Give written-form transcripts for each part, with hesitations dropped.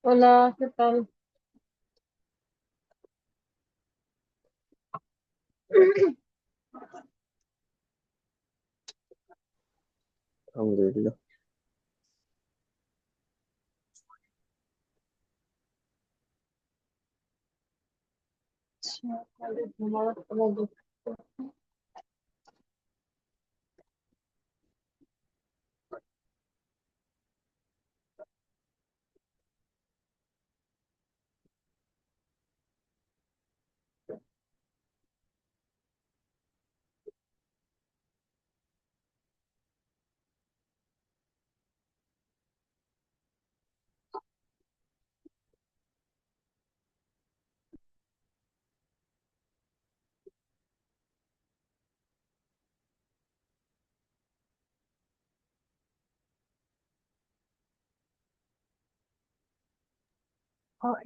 Hola, ¿qué tal? আলহামদুলিল্লাহ। আচ্ছা, তাহলে ঘুমাবার সময়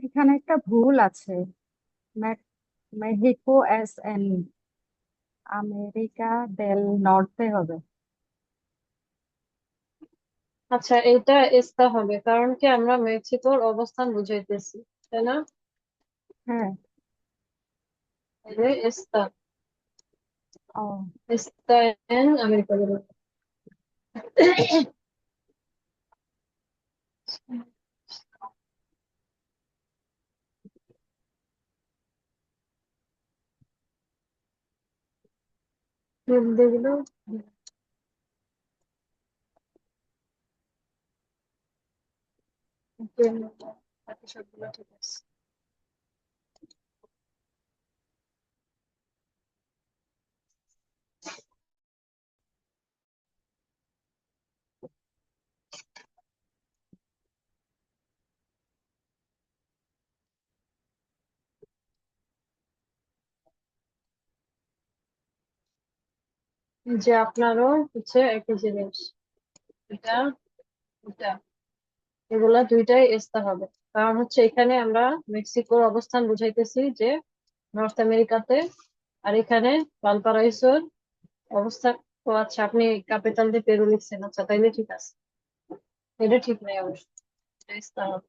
এখানে একটা ভুল আছে। মে- মেহিকো এস এন আমেরিকা দেল নর্তে হবে। আচ্ছা, এটা এস্তা হবে কারণ কি আমরা মেক্সিকোর অবস্থান বুঝাইতেছি, তাই না? হ্যাঁ। তাহলে এস্তা ও, এস্তা এন আমেরিকা বলে। দেখলো বাকি সবগুলো ঠিক আছে। যে আপনারও হচ্ছে একই জিনিস, এটা এটা এগুলা দুইটাই এস্তা হবে। কারণ হচ্ছে এখানে আমরা মেক্সিকোর অবস্থান বুঝাইতেছি যে নর্থ আমেরিকাতে, আর এখানে ভালপারাইসোর অবস্থান। ও আচ্ছা, আপনি ক্যাপিটাল দিয়ে পেরু লিখছেন, আচ্ছা তাইলে ঠিক আছে। এটা ঠিক নাই অবশ্য, এটা ইস্তা হবে।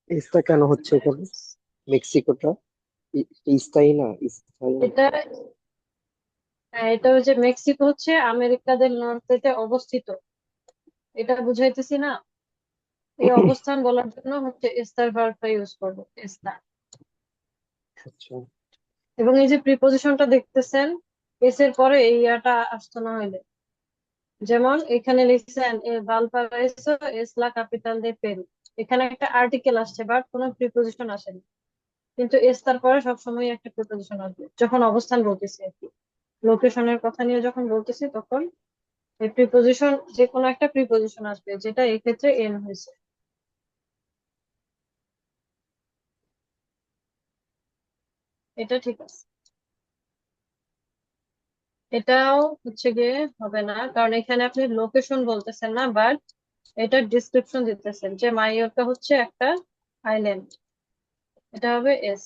ইস্তা কেন হচ্ছে এখানে? মেক্সিকোটা স্থায়ী না, স্থায়ী না। এটা হ্যাঁ, এটা ওই যে মেক্সিকো হচ্ছে আমেরিকাদের নর্থেতে অবস্থিত, এটা বুঝাইতেছি না। এই অবস্থান বলার জন্য হচ্ছে এস্তার ভার্বটা ইউজ করবো, এস্তা। আচ্ছা। এবং এই যে প্রিপোজিশনটা দেখতেছেন, এস এর পরে এই ইয়াটা আসতো না হইলে, যেমন এখানে লিখছেন এ ভালপারাইসো এস লা ক্যাপিটাল দে পেরু। এখানে একটা আর্টিকেল আসছে বাট কোনো প্রিপোজিশন আসেনি, কিন্তু এস তার পরে সবসময় একটা প্রিপোজিশন আসবে যখন অবস্থান বলতেছি আর কি। লোকেশনের কথা নিয়ে যখন বলতেছি তখন এই প্রিপোজিশন, যে কোনো একটা প্রিপোজিশন আসবে, যেটা এই ক্ষেত্রে এন হয়েছে। এটা ঠিক আছে। এটাও হচ্ছে গিয়ে হবে না, কারণ এখানে আপনি লোকেশন বলতেছেন না, বাট এটা ডিসক্রিপশন দিতেছেন যে মাইয়োরকা হচ্ছে একটা আইল্যান্ড। এটা হবে এস।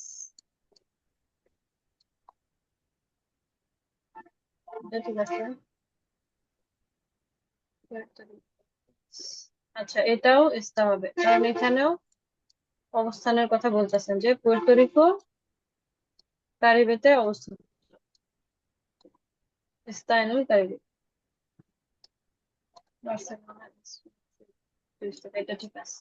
এটা ঠিক আছে। আচ্ছা, এটাও এস্তা হবে কারণ এখানেও অবস্থানের কথা বলতেছেন যে পুয়ের্তো রিকো কারিবেতে অবস্থিত। এস্তা এন এল কারিবে, বার্সেলোনা। এটা ঠিক আছে।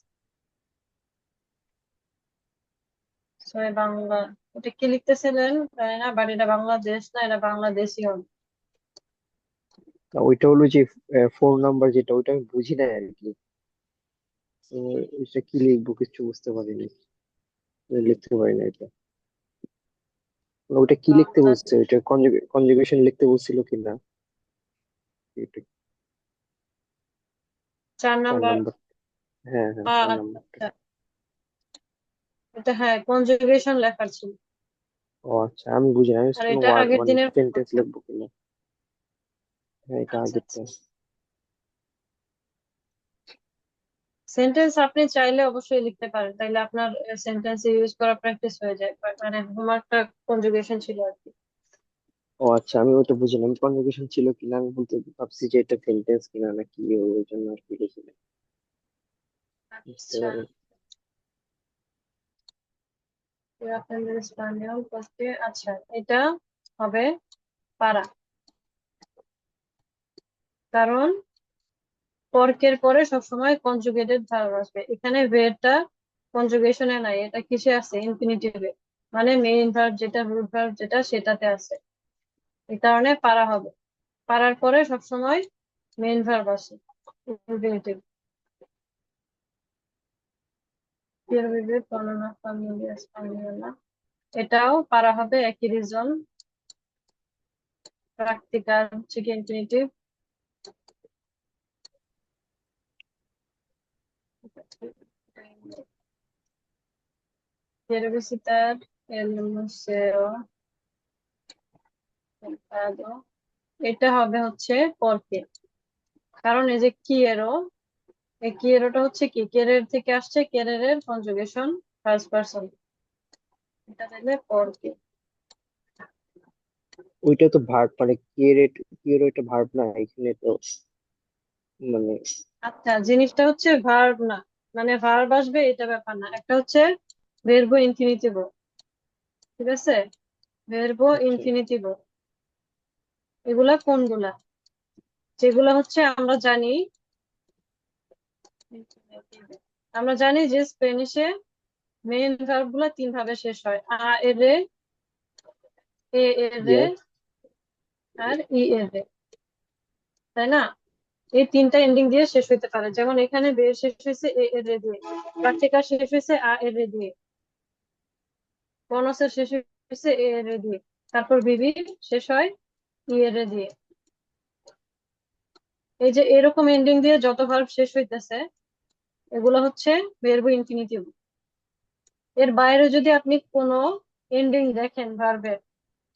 সবাই বাংলা, এটা কি লিখতেছিলেন জানি না, বাট এটা বাংলাদেশ না, এটা বাংলাদেশই হবে। না, ওইটা হলো যে 4 নাম্বার যেটা, ওইটা আমি বুঝি না আর কি। তো এটা কি লিখবো কিছু বুঝতে পারিনি, লিখতে পারি না এটা। ওইটা কি লিখতে বলছে, বাংলাদেশ ওইটা কনজুগেশন লিখতে বলছিল কিনা? এটা চার চার নাম্বার। নাম্বার। হ্যাঁ হ্যাঁ, চার আচ্ছা নাম্বারটা। আচ্ছা, এটা হ্যাঁ কনজুগেশন লেখার ছিল। ও আচ্ছা, আমি বুঝি না, আমি আর কোনো এটা ওয়ার্ড আগের মানে দিনের সেন্টেন্স লিখবো কিনা। হ্যাঁ, এটা আচ্ছা আচ্ছা, আগেরটা। সেন্টেন্স আপনি চাইলে অবশ্যই লিখতে পারেন, তাইলে আপনার সেন্টেন্স ইউজ করা প্র্যাকটিস হয়ে যায়, But মানে হোমওয়ার্কটা কনজুগেশন ছিল আর কি। ও আচ্ছা, আমি ওটা বুঝি না, আমি কনজুগেশন ছিল কিনা আমি বলতে ভাবছি যে এটা সেন্টেন্স কিনা নাকি, ওই জন্য আর কি লিখিনি। বুঝতে আচ্ছা, পারলাম। আপনাদের স্প্যানিয়ল করতে আচ্ছা, এটা হবে পারা, কারণ পর্কের পরে সবসময় কনজুগেটেড ভার্ব আসবে। এখানে ভেরটা কনজুগেশনে নাই, এটা কিসে আছে? ইনফিনিটিভে, মানে মেইন ভার্ব যেটা, রুট ভার্ব যেটা, সেটাতে আছে। এই কারণে পারা হবে। পারার পরে সবসময় মেইন ভার্ব আসে, infinitive. Quiero vivir con una familia española, এটাও পারা হবে, একই রিজন। প্র্যাকটিক্যাল হচ্ছে কি infinitive. Quiero visitar el museo del Prado, এটা হবে হচ্ছে পরকে, কারণ এই যে কিয়েরো, এই কিয়েরোটা হচ্ছে কি, কেরের থেকে আসছে, কেরের কনজুগেশন ফার্স্ট পারসন, এটা তাহলে পরকে। ওইটা তো ভার্ব, মানে কিয়েরেট, কিয়েরো এটা ভার্ব না এখানে তো, মানে আচ্ছা, জিনিসটা হচ্ছে ভার্ব না, মানে ভার্ব আসবে এটা ব্যাপার না, একটা হচ্ছে ভেরবো ইনফিনিটিভো, ঠিক আছে? ভেরবো আচ্ছা। ইনফিনিটিভো, এগুলা কোনগুলা? যেগুলা হচ্ছে আমরা জানি, আমরা জানি যে স্পেনিশে মেইন ভার্ব গুলা তিন ভাবে শেষ হয়, আ এর রে, এ এর রে, ইয়া। আর ই এর রে, তাই না? এই তিনটা এন্ডিং দিয়ে শেষ হইতে পারে, যেমন এখানে বে শেষ হয়েছে এ এর রে দিয়ে, প্রার্থিকা শেষ হয়েছে আ এর রে দিয়ে, বনসের শেষ হয়েছে এ এর রে দিয়ে, তারপর বিবি শেষ হয় ই এর রে দিয়ে। এই যে এরকম এন্ডিং দিয়ে যত ভার্ব শেষ হইতেছে, এগুলো হচ্ছে ভার্ব ইনফিনিটিভ। এর বাইরে যদি আপনি কোনো এন্ডিং দেখেন ভার্বের,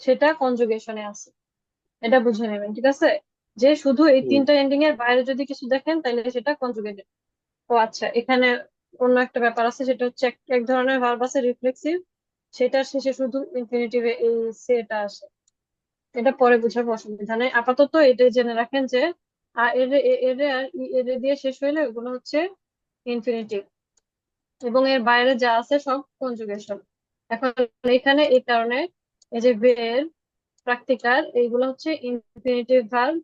সেটা কনজুগেশনে আছে, এটা বুঝে নেবেন, ঠিক আছে? যে শুধু এই হুম। তিনটা এন্ডিং এর বাইরে যদি কিছু দেখেন, তাহলে সেটা কনজুগেটেড। ও আচ্ছা, এখানে অন্য একটা ব্যাপার আছে, সেটা হচ্ছে এক এক ধরনের ভার্ব আছে রিফ্লেক্সিভ, সেটার শেষে শুধু ইনফিনিটিভে এই সেটা আসে। এটা পরে বুঝার অসুবিধা নেই, আপাতত এটাই জেনে রাখেন যে আ এর এ এর আর ই এর দিয়ে শেষ হইলে ওগুলো হচ্ছে ইনফিনিটিভ, এবং এর বাইরে যা আছে সব কনজুগেশন। এখন এখানে এই কারণে এই যে বের, প্র্যাকটিকার, এইগুলো হচ্ছে ইনফিনিটিভ ভার্ব,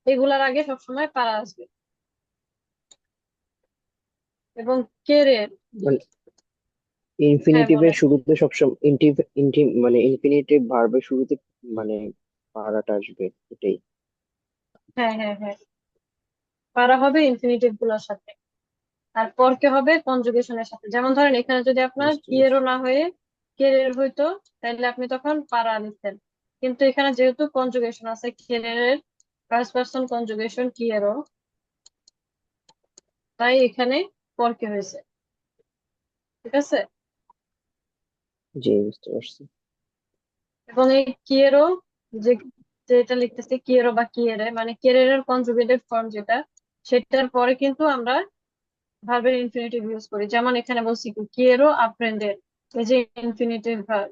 এগুলার আগে সবসময় পারা আসবে। এবং কেরের, মানে হ্যাঁ ইনফিনিটিভের বলেন। শুরুতে সবসময় মানে ইনফিনিটিভ ভার্বের শুরুতে মানে পারাটা আসবে, এটাই। হ্যাঁ হ্যাঁ হ্যাঁ, পারা হবে ইনফিনিটিভ গুলোর সাথে, আর পরকে হবে কনজুগেশনের সাথে। যেমন ধরেন এখানে যদি আপনার বুঝতে পারছি। কিয়েরো না হয়ে কেরের হইতো, তাহলে আপনি তখন পারা লিখতেন। কিন্তু এখানে যেহেতু কনজুগেশন আছে, কেরের ফার্স্ট পারসন কনজুগেশন কিয়েরো, তাই এখানে পরকে হয়েছে, ঠিক আছে? জি, বুঝতে পারছি। এবং এই কিয়েরো, যে যেটা লিখতেছে কিয়েরো বা কিয়েরে, মানে কেরের কনজুগেটেড ফর্ম যেটা, সেটার পরে কিন্তু আমরা ভার্বের ইনফিনিটিভ ইউজ করি। যেমন এখানে বলছি কি, কিয়েরো আপ্রেন্ডের, এই যে ইনফিনিটিভ ভার্ব।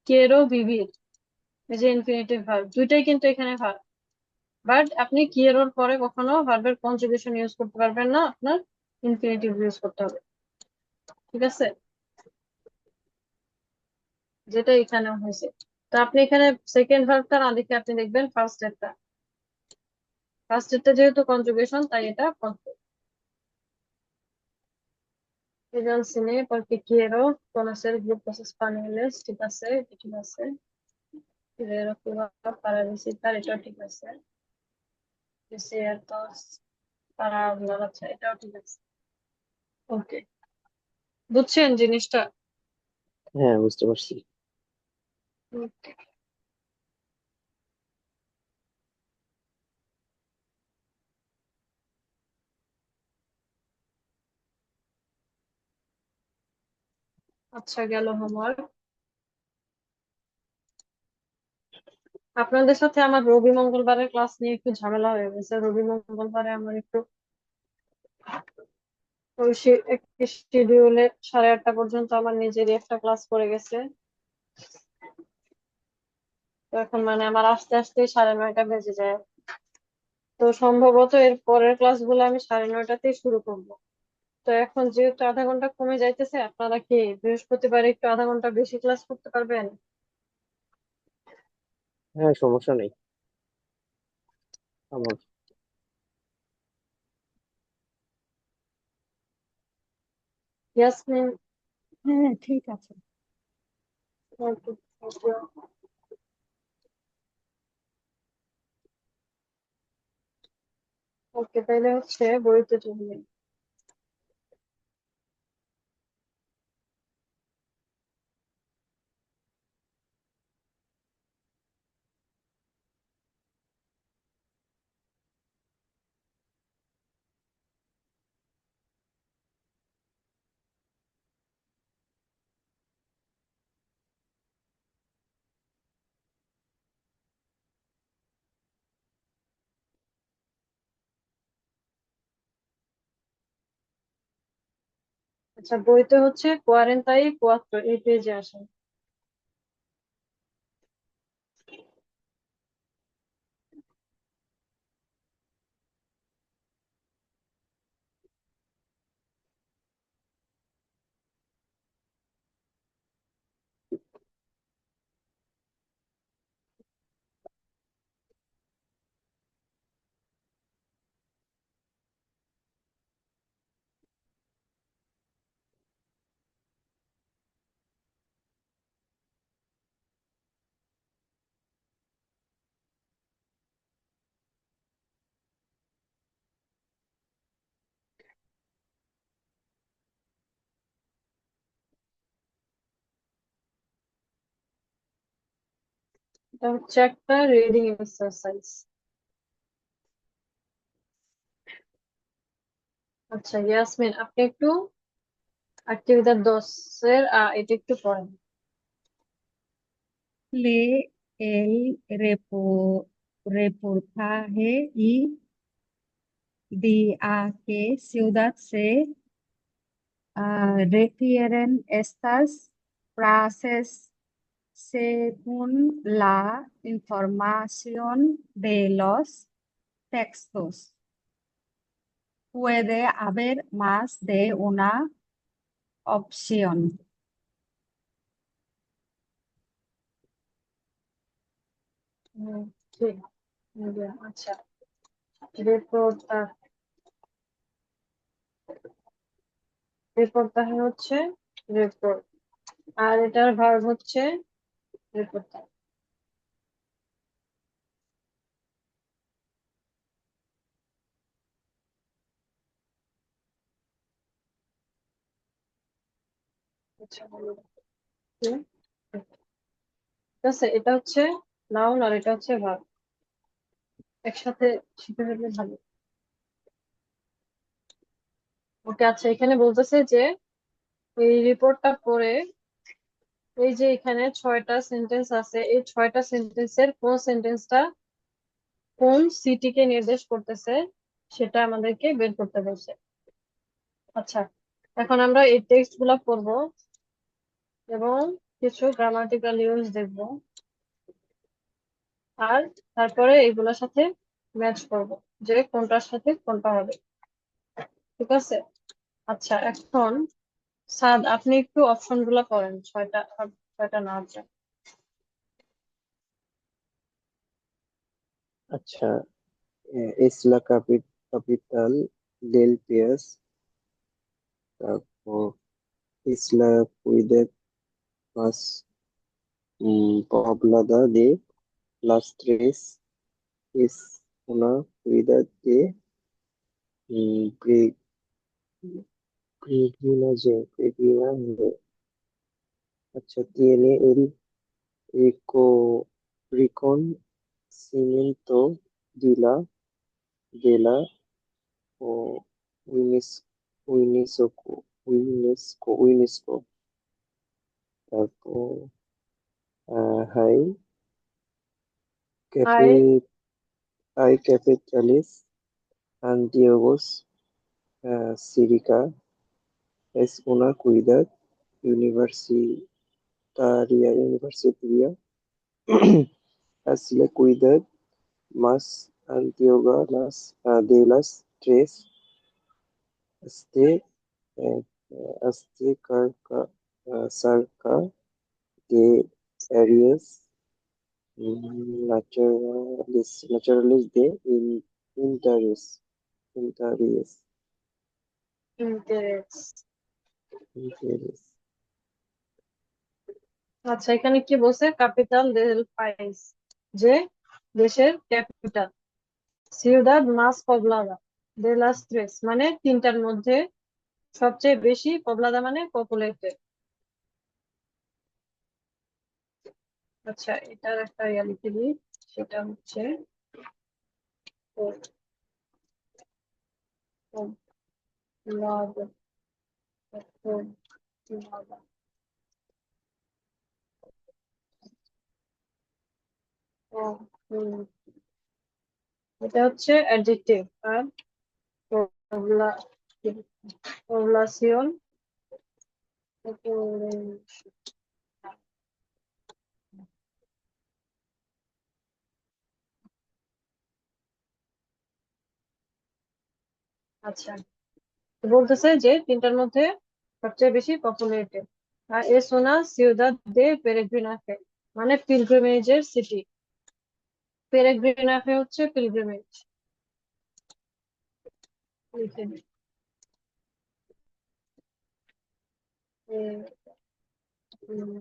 কিয়েরো ভিভির, এই যে ইনফিনিটিভ ভার্ব, দুইটাই কিন্তু এখানে ভার্ব। বাট আপনি কিয়েরোর পরে কখনো ভার্বের কনজুগেশন ইউজ করতে পারবেন না, আপনার ইনফিনিটিভ ইউজ করতে হবে, ঠিক আছে? যেটা এখানে হয়েছে। তো আপনি এখানে সেকেন্ড ভার্বটা না দেখে আপনি দেখবেন ফার্স্ট এরটা, ফার্স্ট এরটা যেহেতু কনজুগেশন, তাই এটা perfect. Ella enseñé porque quiero conocer grupos españoles, ঠিক আছে, এটা ঠিক আছে। Quiero que va para visitar, এটাও ঠিক আছে। Desiertos para hablar, আচ্ছা, এটাও ঠিক আছে। ওকে, বুঝছেন জিনিসটা? হ্যাঁ, বুঝতে পারছি। Okay. আচ্ছা, গেল হোমওয়ার্ক। আপনাদের সাথে আমার রবি মঙ্গলবারের ক্লাস নিয়ে একটু ঝামেলা হয়ে গেছে। রবি মঙ্গলবারে আমার একটু ওই একটি শিডিউলে 8:30 পর্যন্ত আমার নিজেরই একটা ক্লাস পড়ে গেছে। তো এখন মানে আমার আস্তে আস্তে 9:30 বেজে যায়। তো সম্ভবত এর পরের ক্লাসগুলো আমি 9:30তেই শুরু করবো। তো এখন যেহেতু আধা ঘন্টা কমে যাইতেছে, আপনারা কি বৃহস্পতিবার একটু আধা ঘন্টা বেশি ক্লাস করতে পারবেন? হ্যাঁ, সমস্যা নেই আমার। ইয়াসমিন, হ্যাঁ, ঠিক আছে। ওকে, ওকে। ওকে, তাহলে হচ্ছে বইতে চলবে। আচ্ছা, বইতে হচ্ছে 44 এই পেজে আসেন। এটা হচ্ছে একটা রিডিং এক্সারসাইজ। আচ্ছা ইয়াসমিন, আপনি একটু অ্যাক্টিভিটি 10 এর এটা একটু পড়েন। Lee el reportaje y di a qué ciudad se refieren estas frases según la información de los textos. Puede haber más de una opción. ঠিক। আচ্ছা, রিপোর্টার, রিপোর্টার হচ্ছে রিপোর্ট, আর এটার ভার্ব হচ্ছে রিপোর্টার। আচ্ছা, বলো। হুম, ঠিক আছে, এটা হচ্ছে নাউন আর এটা হচ্ছে ভার্ব, একসাথে শিখে ফেললে ভালো। ওকে, আচ্ছা, এখানে বলতেছে যে এই রিপোর্টটা পড়ে এই যে এখানে 6টা সেন্টেন্স আছে, এই 6টা সেন্টেন্সের কোন সেন্টেন্সটা কোন সিটিকে নির্দেশ করতেছে সেটা আমাদেরকে বের করতে বলছে। আচ্ছা, এখন আমরা এই টেক্সট গুলা পড়বো এবং কিছু গ্রামাটিক্যাল ইউজ দেখবো, আর তারপরে এগুলোর সাথে ম্যাচ করব যে কোনটার সাথে কোনটা হবে। ঠিক আছে? আচ্ছা, এখন সাদ, আপনি একটু অপশন গুলা করেন, 6টা না আছে। আচ্ছা, es la capital del país, তারপর es la ciudad más poblada de las tres, es una ciudad de pre- peregrinaje. আচ্ছা, tiene el reconocimiento de la o UNESCO. তারপর হাই আই ক্যাপে hay capitales antiguos, Sirica es una ciudad universitaria, es la ciudad más antigua de las tres. Este cerca, cerca de áreas naturales de interés. Interés. Interest. Interés. আচ্ছা, এখানে কি বলছে? Capital দেল পাইস, যে দেশের ক্যাপিটাল। সিউদাদ মাস পবলাদা দে লাস ত্রেস, মানে তিনটার মধ্যে সবচেয়ে বেশি, পবলাদা মানে পপুলেটেড। আচ্ছা, এটার একটা ইয়া লিখে দিই, সেটা হচ্ছে পবলাদা, পবলাদা। ও, এটা হচ্ছে অ্যাডজেক্টিভ। আর পবলা পবলাসিয়ন, আচ্ছা, তো বলতেছে যে তিনটার মধ্যে সবচেয়ে বেশি পপুলেটেড। আর এস ওনা সিউদাদ দে পেরেগ্রিনাফে, মানে পিলগ্রিমেজের সিটি। পেরেগ্রিনাফে হচ্ছে পিলগ্রিমেজ। লিখে দিই। উম,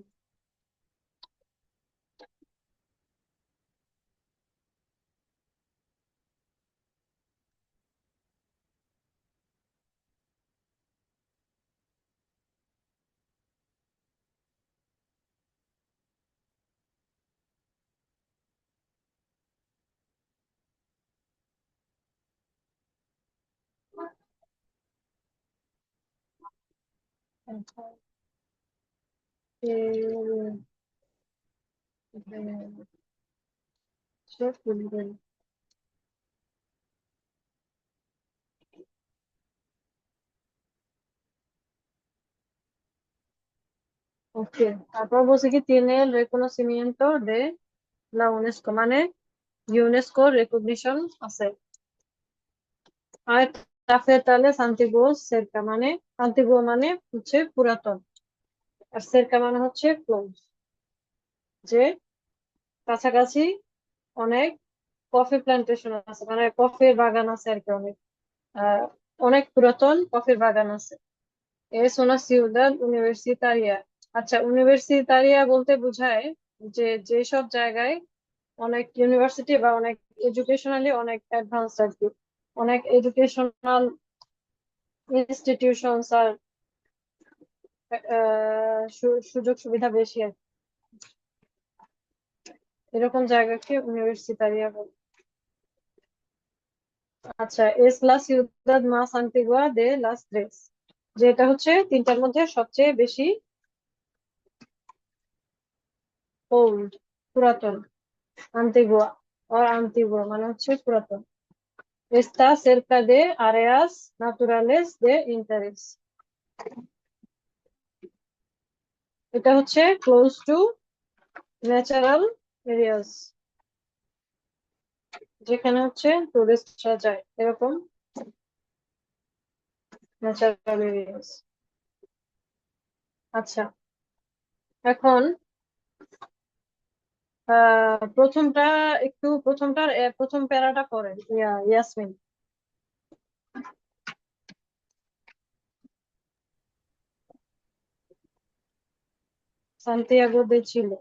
ওকে, তারপর বলছে কি tiene el reconocimiento de la UNESCO, মানে ইউনেস্কো রেকগনিশন আছে। আর cafetales antiguos cerca, মানে antiguo মানে হচ্ছে পুরাতন, আর cerca মানে হচ্ছে ক্লোজ, যে কাছাকাছি অনেক কফি প্ল্যান্টেশন আছে, মানে কফির বাগান আছে আর কি, অনেক আহ অনেক পুরাতন কফির বাগান আছে। Es una ciudad universitaria। আচ্ছা, ইউনিভার্সিটারিয়া বলতে বোঝায় যে যেসব জায়গায় অনেক ইউনিভার্সিটি বা অনেক এডুকেশনালি অনেক অ্যাডভান্স আর কি, অনেক এডুকেশনাল ইনস্টিটিউশনস আর সুযোগ সুবিধা বেশি আর কি। এরকম জায়গাকে ইউনিভার্সিটারিয়া বলে। আচ্ছা, এস লা সিউদাদ মাস আন্টিগুয়া দে লাস tres, যেটা হচ্ছে তিনটার মধ্যে সবচেয়ে বেশি ওল্ড, পুরাতন। আন্টিগুয়া, আর আন্টিগুয়া মানে হচ্ছে পুরাতন। Está cerca de áreas naturales de interés, এটা হচ্ছে ক্লোজ টু ন্যাচারাল এরিয়াস, যেখানে হচ্ছে টুরিস্টরা যায়, এরকম ন্যাচারাল এরিয়াস। আচ্ছা, এখন প্রথমটা একটু, প্রথমটার প্রথম প্যারাটা করেন ইয়াসমিন। সান্তিয়াগো দে চিলে।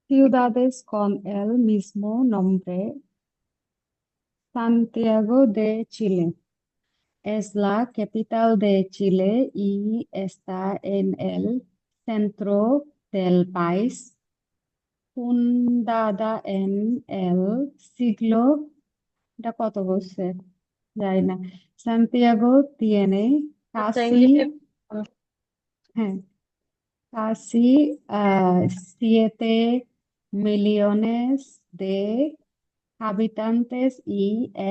Ciudades con el mismo nombre, Santiago de Chile. Es la capital de Chile y está en el centro del país, fundada en el siglo, ¿da cuánto বলছে? জানি না। Santiago tiene আচ্ছা, casi, ইংলিশে। হ্যাঁ, casi 7 millones de habitantes y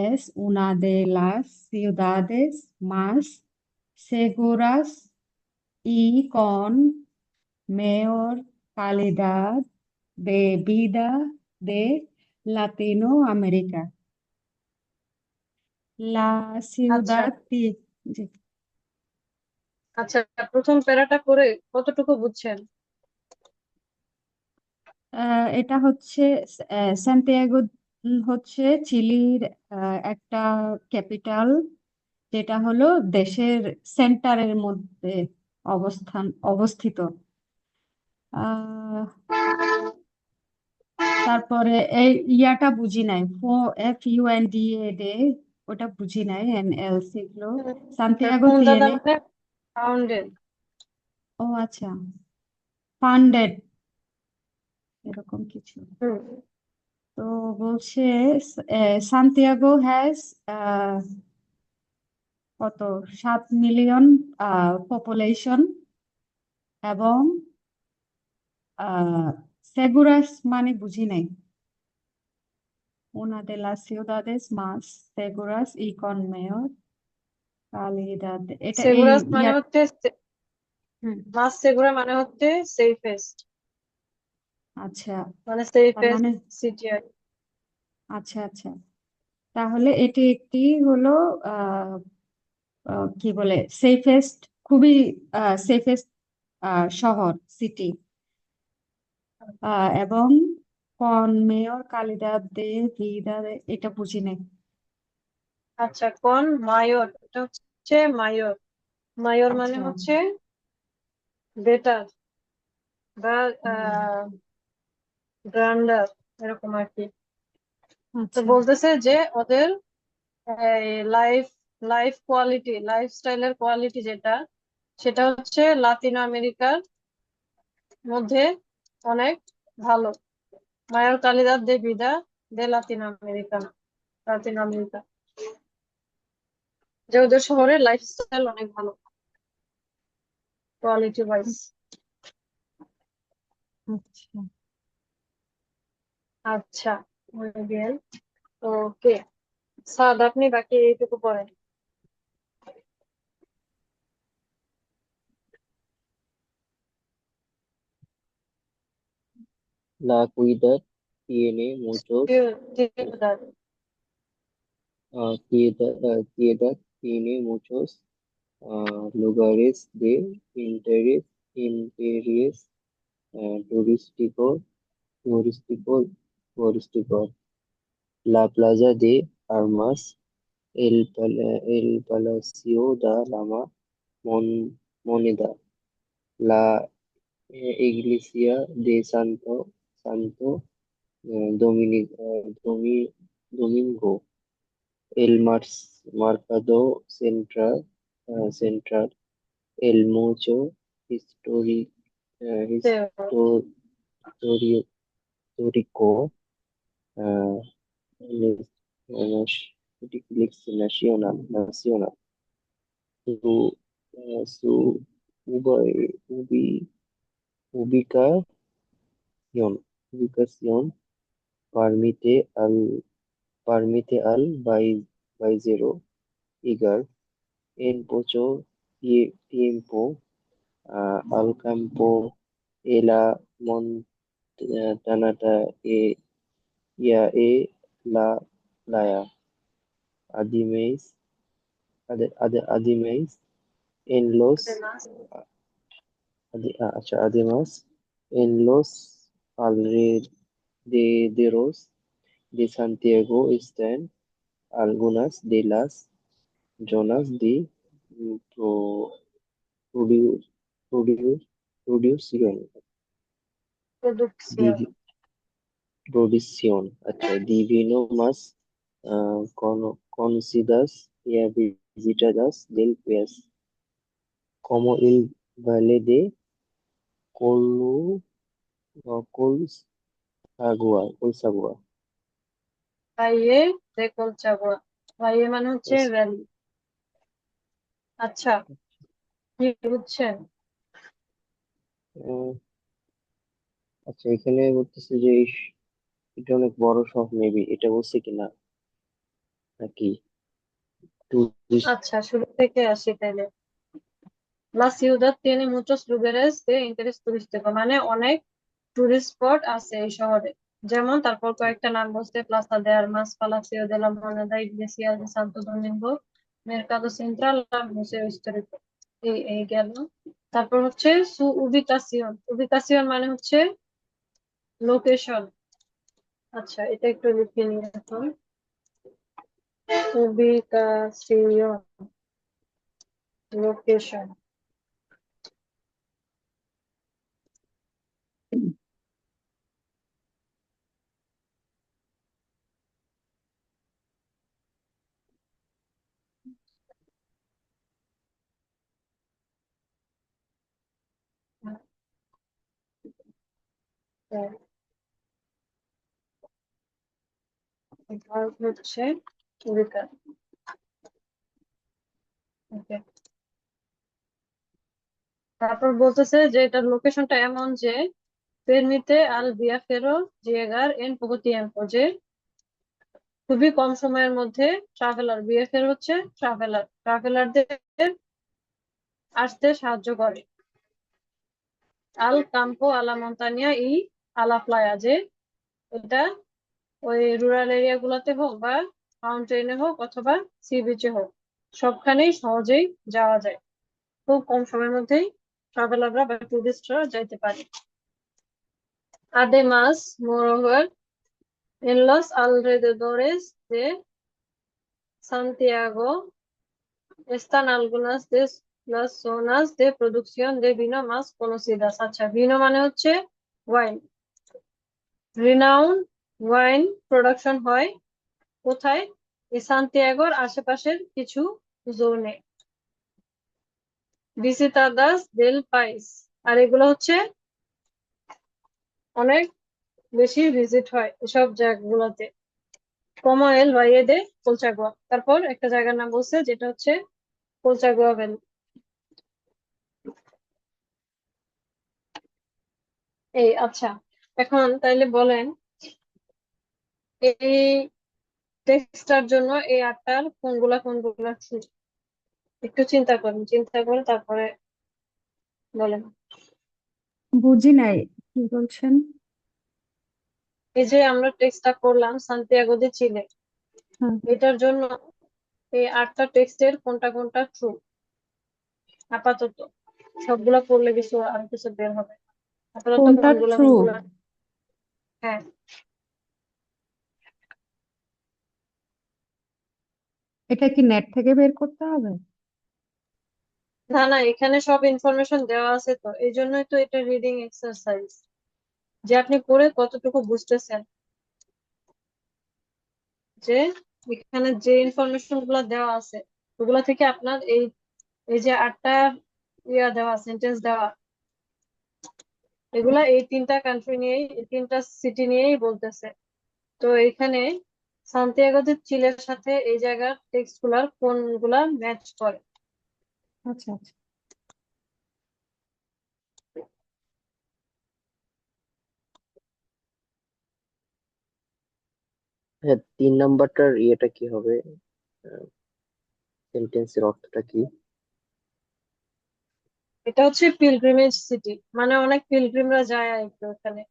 es una de las ciudades más seguras y con mejor calidad de vida de Latinoamérica. La আচ্ছা, ciudad, জি, আচ্ছা, প্রথম প্যারাটা করে কতটুকু বুঝছেন? এটা হচ্ছে সান্তিয়াগো হচ্ছে চিলির একটা ক্যাপিটাল, যেটা হলো দেশের সেন্টারের মধ্যে অবস্থিত। আহ তারপরে এই ইয়াটা বুঝি নাই, FUNDA, ওটা বুঝি নাই, NLC গুলো। সান্তিয়াগো ফুন্দাদা তিয়েনে। মানে ফাউন্ডেড। ও আচ্ছা, ফান্ডেড, এরকম কিছু। হুম। তো বলছে সান্তিয়াগো হ্যাজ কত 7 মিলিয়ন পপুলেশন, এবং সেগুরাস মানে বুঝি নাই। Una de las ciudades más seguras y con mayor calidad, এটা এই সেগুরাস মানে ইয়া। হচ্ছে মাস সেগুরা মানে হচ্ছে সেফেস্ট, আচ্ছা, মানে তার সেফেস্ট মানে সিটি আর কি। আচ্ছা আচ্ছা, তাহলে এটি একটি হলো আহ কি বলে সেফেস্ট, খুবই সেফেস্ট শহর, সিটি। এবং con mayor calidad de vida, এটা বুঝি নাই। আচ্ছা, কোন মায়োর, এটা হচ্ছে মায়োর। মায়োর মানে আচ্ছা। হচ্ছে বেটার বা হুম, গ্রান্ডার, এরকম আর কি। তো আচ্ছা বলতেছে যে ওদের লাইফ লাইফ কোয়ালিটি, লাইফস্টাইলের কোয়ালিটি যেটা, সেটা হচ্ছে লাতিন আমেরিকার মধ্যে অনেক ভালো। মাyor calidad de vida de Latin America, যে ওদের শহরের লাইফস্টাইল অনেক ভালো কোয়ালিটি ওয়াইজ। আচ্ছা। আচ্ছা, muy bien. ওকে, সাদ আপনি বাকি এইটুকু পড়েন। La Cuidad tiene muchos, Ciudad. Ciudad tiene muchos lugares de interés turístico, turístico, turístico. La playa de Armas, el Palacio de la Moneda, la iglesia de Santo Domingo, el Mercado Central, el Museo Histori- Histo- Histori- Histórico eh, Nacional. Su, su ubicación, ubicación permite al viajero llegar en poco tiempo al campo y la montaña y la playa. Además, además, en los Además, además, en los alrededores de Santiago están algunas de las zonas de pro- produ- produ- producción, producción. divi- producción, de vino más conocidas y visitadas del país, como el Valle de Colu- Colzagua. ভাইয়ে de Colchagua, ভাইয়ে মানে হচ্ছে Yes. Valley. আচ্ছা, কি বুঝছেন? আহ, আচ্ছা, এখানে বলতেছে যে এটা অনেক বড় শহর, মেবি এটা বলছে কিনা নাকি টুরিস্ট। আচ্ছা, শুরু থেকে আসি তাইলে। La ciudad tiene muchos lugares de interés turístico, মানে অনেক টুরিস্ট স্পট আছে এই শহরে। যেমন তারপর কয়েকটা নাম বলছে: প্লাজা দে আর্মাস, পালাসিও দে লা মনেদা, ইগলেসিয়া দে সান্তো দোমিঙ্গো, মেরকাদো সেন্ট্রাল আর মুসেও হিস্টোরিকো। এই গেল। তারপর হচ্ছে সু উবিকাসিয়ন। উবিকাসিয়ন মানে হচ্ছে লোকেশন। আচ্ছা, এটা একটু লিখে নিই এখন। উবিকাসিয়ন, লোকেশন। ভার্ব হচ্ছে উবিকাস। ওকে। তারপর বলতেছে যে এটার লোকেশনটা এমন যে permite al viajero llegar en poco tiempo, যে খুবই কম সময়ের মধ্যে ট্রাভেলার, বিএফএর হচ্ছে ট্রাভেলারদের আসতে সাহায্য করে। আল কাম্পো আলা মন্তানিয়া ই আলা প্লায়া, যে এটা ওই রুরাল এরিয়া গুলাতে হোক বা মাউন্টেনে হোক অথবা সি বিচে হোক, সবখানেই সহজেই যাওয়া যায়, খুব কম সময়ের মধ্যেই ট্রাভেলাররা বা টুরিস্টরা যাইতে পারে। Además, moreover, en los alrededores de Santiago están algunas de las zonas de producción de vino más conocidas. আচ্ছা, ভিনো মানে হচ্ছে ওয়াইন। রিনাউন্ড ওয়াইন প্রোডাকশন হয় কোথায়? এই সান্তিয়াগোর আশেপাশের কিছু জোনে। ভিসিতাদাস দেল পাইস, আর এগুলো হচ্ছে অনেক বেশি ভিজিট হয় এসব জায়গাগুলোতে। como el valle de Colchagua, তারপর একটা জায়গার নাম বলছে যেটা হচ্ছে কোলচাগুয়া ভ্যালি। এই আচ্ছা, এখন তাইলে বলেন এই টেক্সটার জন্য এই আটটার কোনগুলা কোনগুলা ঠিক? একটু চিন্তা করেন, চিন্তা করে তারপরে বলেন। বুঝি নাই, কি বলছেন? এই যে আমরা টেক্সটটা করলাম সান্তিয়াগো দে চিলে, হ্যাঁ। এটার জন্য এই আটটা টেক্সটের কোনটা কোনটা ট্রু আপাতত? সবগুলা করলে কিছু আর কিছু বের হবে, আপাতত কোনটা কোনগুলা ট্রু? কোনগুলা। হ্যাঁ। এটা কি নেট থেকে বের করতে হবে? না না, এখানে সব ইনফরমেশন দেওয়া আছে, তো এই জন্যই তো এটা রিডিং এক্সারসাইজ, যে আপনি পড়ে কতটুকু বুঝতেছেন। যে এখানে যে ইনফরমেশন গুলা দেওয়া আছে ওগুলা থেকে আপনার এই এই যে আটটা দেওয়া সেন্টেন্স দেওয়া, এগুলা এই তিনটা কান্ট্রি নিয়েই, এই তিনটা সিটি নিয়েই বলতেছে। তো এখানে সান্তিয়াগো দে চিলের সাথে এই জায়গার টেক্সট গুলার কোনগুলা ম্যাচ করে। আচ্ছা আচ্ছা। হ্যাঁ, 3 নাম্বারটার ইয়েটা কি হবে? সেন্টেন্সের অর্থটা কি? এটা হচ্ছে পিলগ্রিমেজ সিটি, মানে অনেক পিলগ্রিমরা যায় আর কি ওখানে।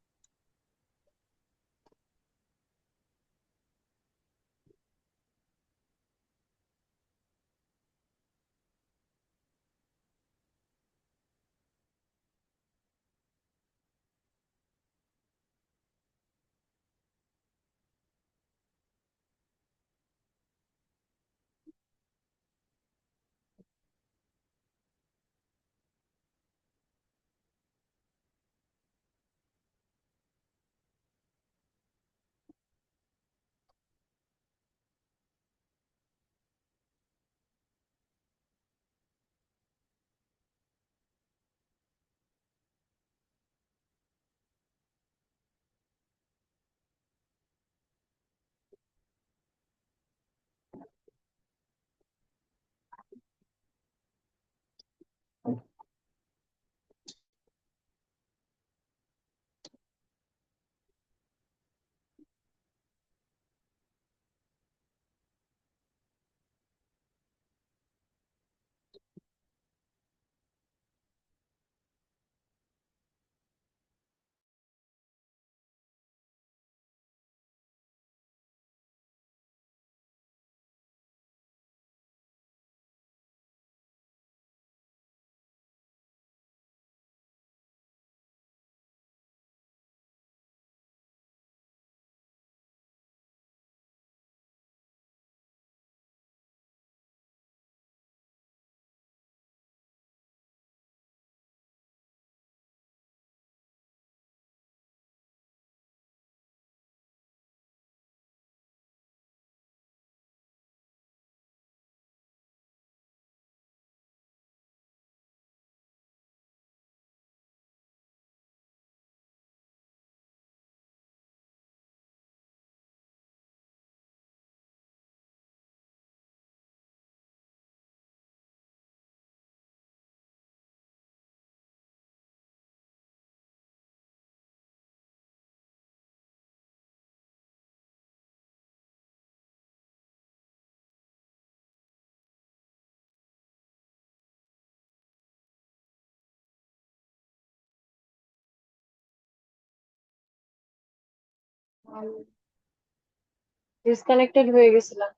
ডিসকানেক্টেড হয়ে গেছিলাম।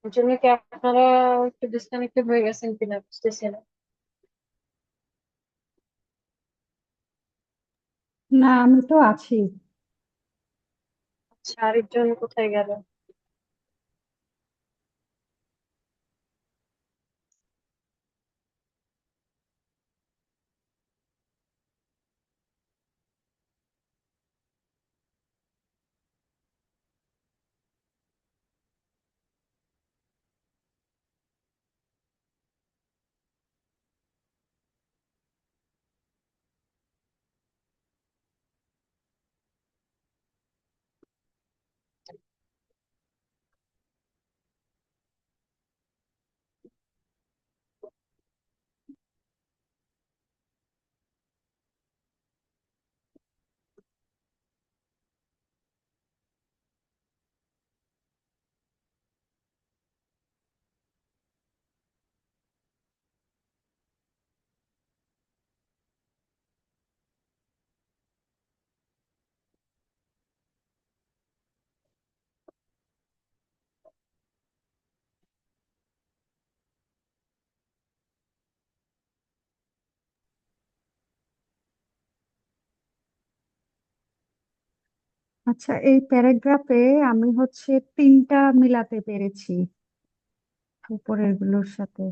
এর জন্য কি আপনারা একটু ডিসকানেক্টেড হয়ে গেছেন কিনা বুঝতেছি না। না, আমি তো আছি। আচ্ছা, আরেকজন কোথায় গেল? আচ্ছা, এই প্যারাগ্রাফে আমি হচ্ছে তিনটা মিলাতে পেরেছি উপরের গুলোর সাথে।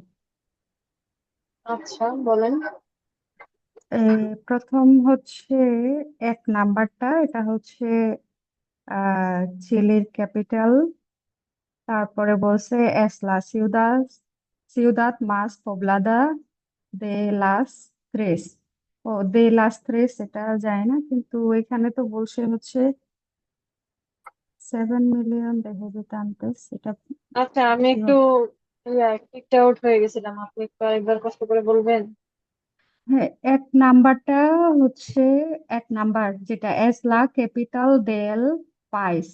আচ্ছা, বলেন। প্রথম হচ্ছে এক নাম্বারটা, এটা হচ্ছে চিলির ক্যাপিটাল। তারপরে বলছে es la ciudad más poblada de las tres। ও, de las tres এটা যায় না, কিন্তু এখানে তো বলছে হচ্ছে 7 মিলিয়ন de habitantes। এটা আচ্ছা, আমি কি একটু হবে? কিকড আউট হয়ে গেছিলাম, আপনি একটু আরেকবার কষ্ট করে বলবেন? হ্যাঁ, এক নাম্বারটা হচ্ছে, এক নাম্বার যেটা es la capital del país,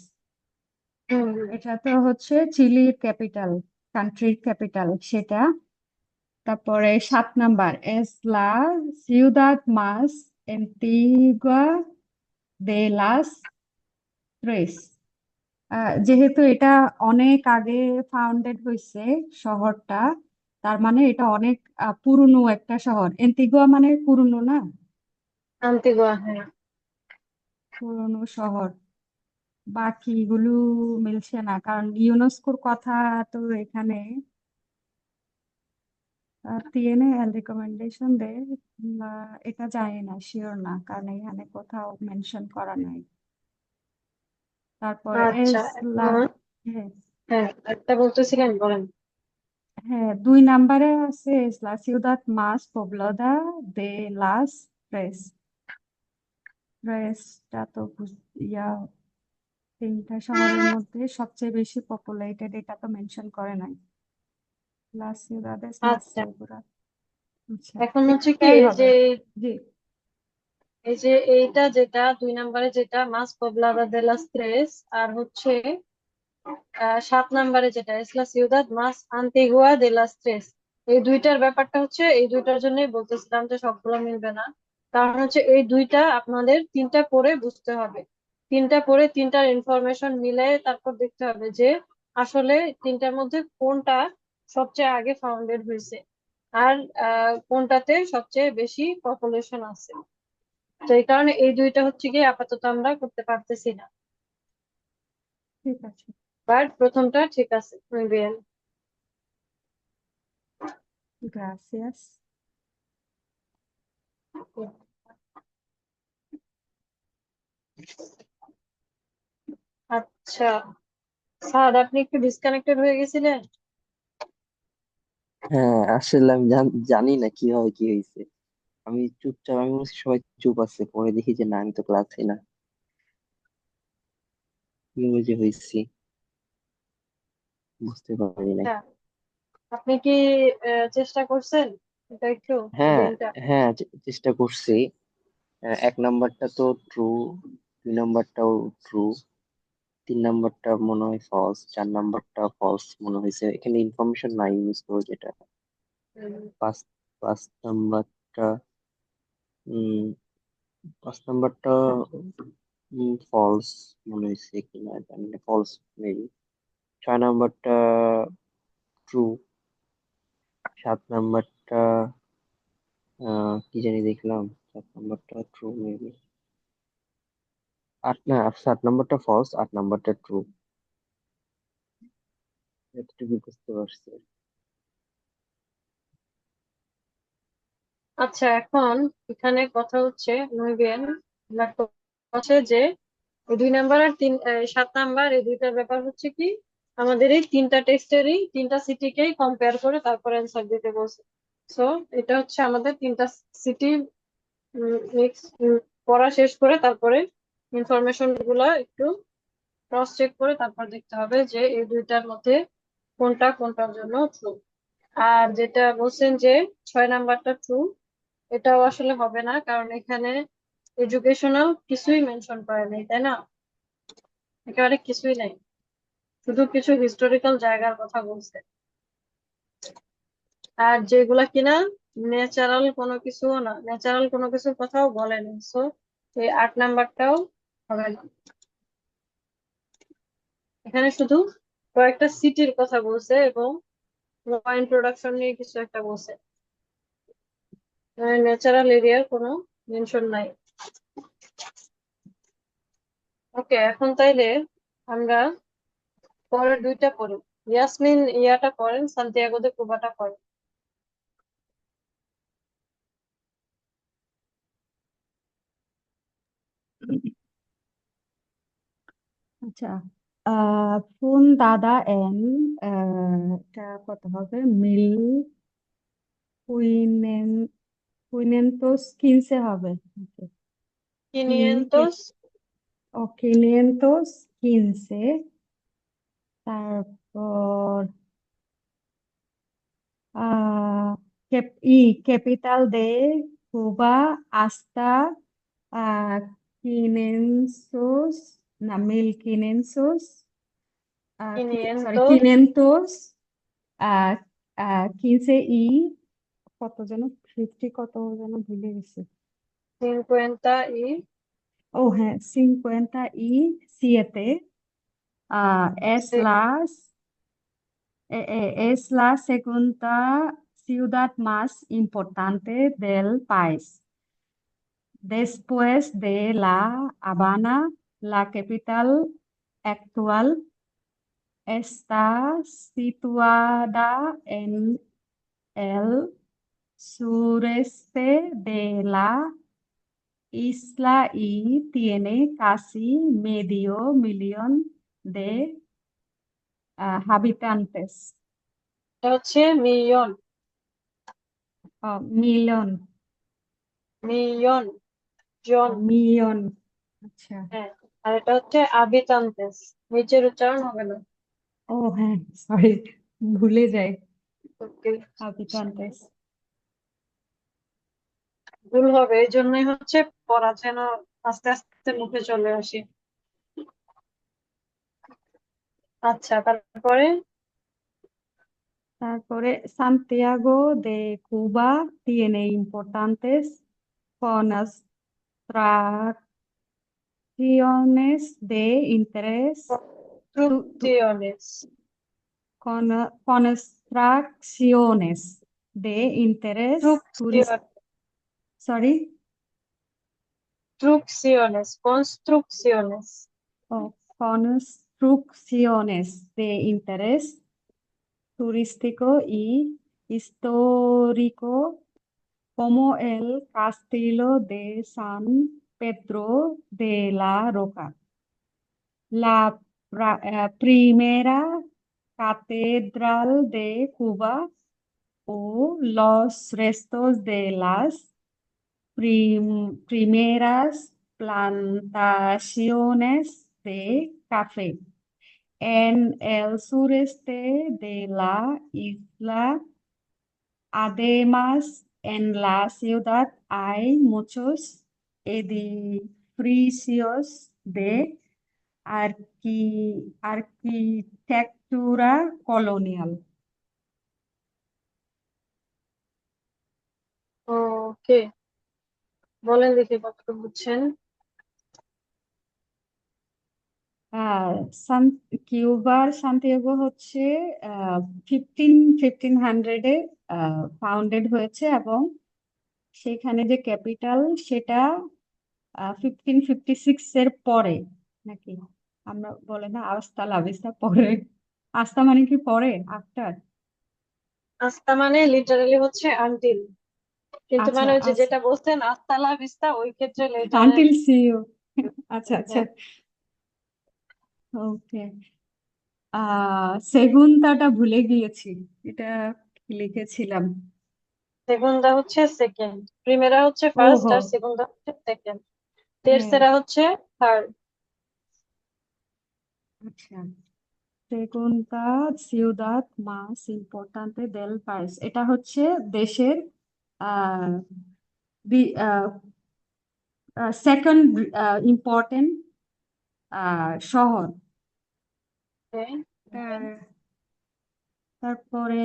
হুম হুম। এটা তো হচ্ছে চিলির ক্যাপিটাল, কান্ট্রির ক্যাপিটাল সেটা। তারপরে 7 number es la ciudad más antigua de las tres। যেহেতু এটা অনেক আগে ফাউন্ডেড হয়েছে শহরটা, তার মানে এটা অনেক পুরনো একটা শহর। এন্টিগুয়া মানে পুরনো না? আন্তিগুয়া, হ্যাঁ। পুরনো শহর। বাকিগুলো মিলছে না, কারণ ইউনেস্কোর কথা তো এখানে tiene el recommendation de এটা জানি না, শিওর না, কারণ এখানে কোথাও মেনশন করা নাই। তারপরে আচ্ছা, এস লা এখন হ্যাঁ, হ্যাঁ, একটা বলতেছিলেন, বলেন। হ্যাঁ, 2 নাম্বারে আছে es la ciudad más poblada de las tres। টা তো তিনটা শহরের মধ্যে সবচেয়ে বেশি পপুলেটেড, এটা তো মেনশন করে নাই। las ciudades más আচ্ছা, seguras। আচ্ছা, এখন হচ্ছে কি, এটাই এই হবে। যে জি। এইটা যেটা 2 নম্বরে, যেটা মাস পবলাদা দে লাস ত্রেস, আর হচ্ছে 7 নম্বরে যেটা ইসলা সিউদাদ মাস আন্তিগুয়া দে লাস ত্রেস, এই দুইটার ব্যাপারটা হচ্ছে, এই দুইটার জন্যই বলতেছিলাম যে সবগুলো মিলবে না। কারণ হচ্ছে এই দুইটা আপনাদের তিনটা পড়ে বুঝতে হবে। তিনটা পড়ে তিনটার ইনফরমেশন মিলে তারপর দেখতে হবে যে আসলে তিনটার মধ্যে কোনটা সবচেয়ে আগে ফাউন্ডেড হয়েছে, আর কোনটাতে সবচেয়ে বেশি পপুলেশন আছে। তো এই কারণে এই দুইটা হচ্ছে গিয়ে আপাতত আমরা করতে পারতেছি না। ঠিক আছে। বাট প্রথমটা ঠিক আছে, মিলবে। গ্রাসিয়াস। আচ্ছা, স্যার আপনি একটু ডিসকানেক্টেড হয়ে গেছিলেন। হ্যাঁ, আসলে আমি জানি না কিভাবে কি হয়েছে। আমি চুপচাপ, আমি মনে হচ্ছে সবাই চুপ আছে, পরে দেখি যে না, আমি তো ক্লাসে না, কিভাবে যে হয়েছি বুঝতে পারি নাই। আচ্ছা, আপনি কি চেষ্টা করছেন এটা একটু হ্যাঁ, গেমটা? হ্যাঁ, চেষ্টা করছি। এক নাম্বারটা তো ট্রু, 2 নাম্বারটাও ট্রু, 3 নাম্বারটা মনে হয় ফলস, 4 নাম্বারটা ফলস মনে হয়েছে, এখানে ইনফরমেশন নাই ইউজ করো যেটা। পাঁচ পাঁচ নাম্বারটা, উম 5 নাম্বারটা ফলস মনে হয়েছে কিনা জানি না, ফলস মেবি। 6 নাম্বারটা ট্রু। 7 নাম্বারটা কি জানি দেখলাম, 7 নাম্বারটা ট্রু মেবি। 7 নাম্বারটা ফলস, 8 নাম্বারটা ট্রু, এতটুকু বুঝতে পারছি। আচ্ছা, এখন এখানে কথা হচ্ছে নইবেন হচ্ছে যে এই 2 নাম্বার আর 7 নাম্বার এই দুইটার ব্যাপার হচ্ছে কি, আমাদের এই তিনটা টেস্টেরই তিনটা সিটিকেই কম্পেয়ার করে তারপর অ্যান্সার দিতে বলছে। সো এটা হচ্ছে আমাদের তিনটা সিটি মিক্স পড়া শেষ করে তারপরে ইনফরমেশন গুলা একটু ক্রস চেক করে তারপর দেখতে হবে যে এই দুইটার মধ্যে কোনটা কোনটার জন্য ট্রু। আর যেটা বলছেন যে 6 নাম্বারটা ট্রু, এটাও আসলে হবে না, কারণ এখানে এডুকেশনাল কিছুই মেনশন করে নেই, তাই না? একেবারে কিছুই নাই, শুধু কিছু হিস্টোরিক্যাল জায়গার কথা বলছে। আর যেগুলা কিনা ন্যাচারাল কোনো কিছুও না, ন্যাচারাল কোনো কিছুর কথাও বলেনি। সো এই 8 নাম্বারটাও হবে না। এখানে শুধু কয়েকটা সিটির কথা বলছে এবং ওয়াইন প্রোডাকশন নিয়ে কিছু একটা বলছে, ন্যাচারাল এরিয়ার কোনো মেনশন নাই। ওকে, এখন তাইলে আমরা পরের দুইটা পড়ি। ইয়াসমিন ইয়াটা করেন, সান্তিয়াগো দে কুবাটা করেন। আচ্ছা, fundada en এটা কত হবে, মিল কুইনেন 515 হবে। Okay. কি 500 ও 515, তারপর capital de Cuba hasta 500, না 1500, সরি 500 500, আহ 15 কত যেন, 50 কত যেন ভুলে গেছি। 50 ও হ্যাঁ, 57, es la segunda ciudad más importante del país. Después de La Habana, la capital actual, está situada en el sureste de la isla y tiene casi medio millón de habitantes. এটা হচ্ছে million. Million, million জন। Million. আচ্ছা। হ্যাঁ, আর এটা হচ্ছে আবিতান্তেস, নিচের উচ্চারণ হবে না। ও হ্যাঁ, সরি, ভুলে যাই। ওকে, habitantes. ভুল হবে, এই জন্যই হচ্ছে পড়া যেন আস্তে আস্তে মুখে চলে আসে। আচ্ছা, তারপরে তারপরে Santiago de Cuba tiene importantes construcciones de interés constructions. construcciones de interés turístico. Sorry, constructions. o construcciones de interés turístico y histórico como el Castillo de San Pedro de la Roca, la primera catedral de Cuba o los restos de las primeras plantaciones de café. En el sureste de la isla, además, en la ciudad hay muchos edificios de arquitectura colonial. ওকে, বলেন দেখি কতটুকু বুঝছেন। আর সান কিউবার Santiago হচ্ছে 1500-এ founded হয়েছে, এবং সেখানে যে capital সেটা 1556 এর পরে নাকি, আমরা বলে না আস্তা লাভিস্তা পরে, আস্তা মানে কি পরে, আফটার। আস্তা মানে লিটারালি হচ্ছে আনটিল, কিন্তু আচ্ছা, মানে ওই যে যেটা বলছেন আস্তা লা ভিস্তা, ওই ক্ষেত্রে লেটারের। Until C you. আচ্ছা আচ্ছা, ওকে। সেগুনটাটা ভুলে গিয়েছি, এটা কি লিখেছিলাম। সেগুন্দা হচ্ছে সেকেন্ড, প্রিমেরা হচ্ছে ও ফার্স্ট, হো, আর সেগুন্দা হচ্ছে সেকেন্ড, হ্যাঁ, তেরসেরা হচ্ছে থার্ড। আচ্ছা। সেগুনটা সিউদাদ মাস ইম্পর্টান্তে দেল পাইস, এটা হচ্ছে দেশের আহ সেকেন্ড ইম্পর্টেন্ট শহর। তারপরে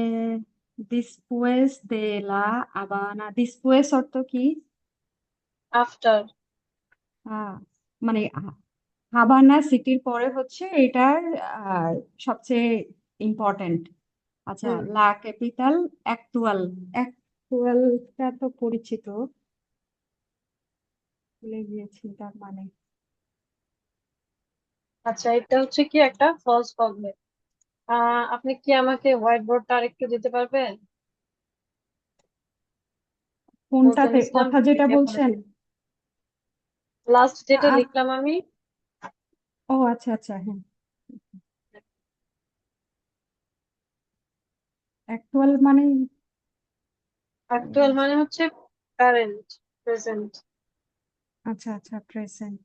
ডিসপুয়েস দে লা আবানা, ডিসপুয়েস অর্থ কি? আফটার। আহ, মানে হাভানা সিটির পরে হচ্ছে এটার আহ, সবচেয়ে ইম্পর্টেন্ট। আচ্ছা, হুম। লা ক্যাপিটাল অ্যাকচুয়াল, অ্যাকচুয়ালটা তো পরিচিত, ভুলে গিয়েছি তার মানে। আচ্ছা, এটা হচ্ছে কি একটা ফলস কগনেট। আপনি কি আমাকে হোয়াইট বোর্ডটা আরেকটু দিতে পারবেন? বলতে কোনটাতে নিছিলাম কথা তো, যেটা লিখে ফেলে বলছেন? দিই। লাস্ট যেটা আ- লিখলাম আমি। ও আচ্ছা আচ্ছা, হ্যাঁ, অ্যাকচুয়াল মানে অ্যাকচুয়াল মানে হচ্ছে কারেন্ট, প্রেজেন্ট। আচ্ছা আচ্ছা, present.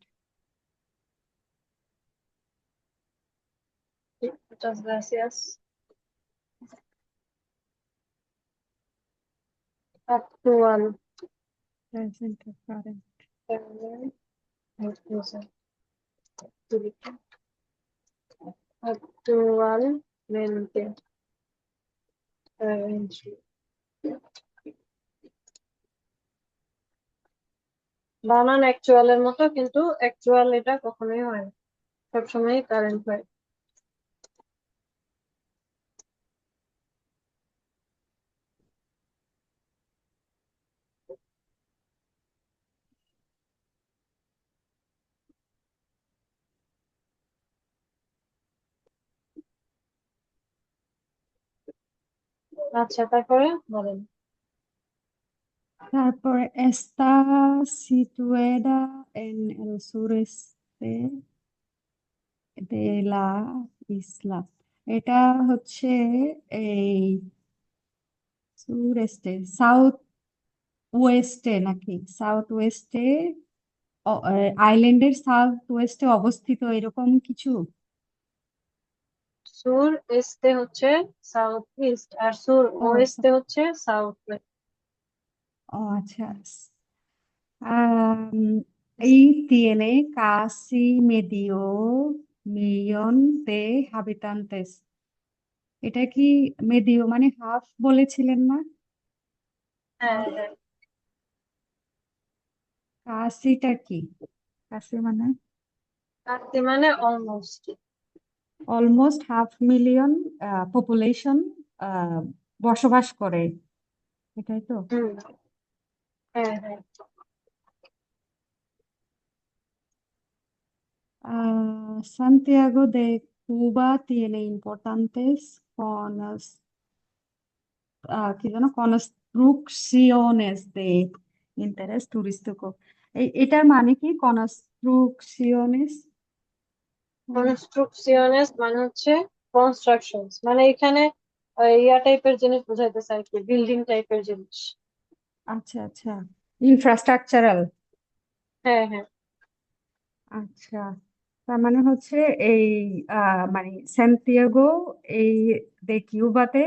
Muchas gracias. Actual present current. actualmente, currently। বানান অ্যাকচুয়ালের মতো, কিন্তু অ্যাকচুয়াল এটা কখনোই হয় না, সবসময় কারেন্ট হয়। আচ্ছা, তারপরে বলেন। তারপরে está situada en el sureste de la isla, এটা হচ্ছে এই সুরেস্টে, সাউথ ওয়েস্টে নাকি, সাউথ ওয়েস্টে, আইল্যান্ডের সাউথ ওয়েস্টে অবস্থিত, এরকম কিছু। সুর এস্তে হচ্ছে সাউথ ইস্ট, আর সুর ও ওয়েস্টে হচ্ছে সাউথ ওয়েস্ট। ও আচ্ছা। Y tiene casi medio millón de habitantes, এটা কি মেদিও মানে হাফ বলেছিলেন না? হ্যাঁ, হাফ, হ্যাঁ। কাশিটা কি? কাশি মানে কাটতে মানে almost. Almost half million population বসবাস করে, এটাই তো। হুম। হ্যাঁ, হ্যাঁ। Santiago de Cuba tiene importantes কি যেন কনস্ট্রুকশনের de interés turístico, এটার মানে কি কনস্ট্রুকশনের? কনস্ট্রাকশনস মানে হচ্ছে কনস্ট্রাকশনস, মানে এখানে ইয়া টাইপের জিনিস বোঝাইতেছে আর কি, বিল্ডিং টাইপের জিনিস। আচ্ছা আচ্ছা, ইনফ্রাস্ট্রাকচারাল। হ্যাঁ, হ্যাঁ। আচ্ছা, তার মানে হচ্ছে এই মানে সান্তিয়াগো এই দে কিউবাতে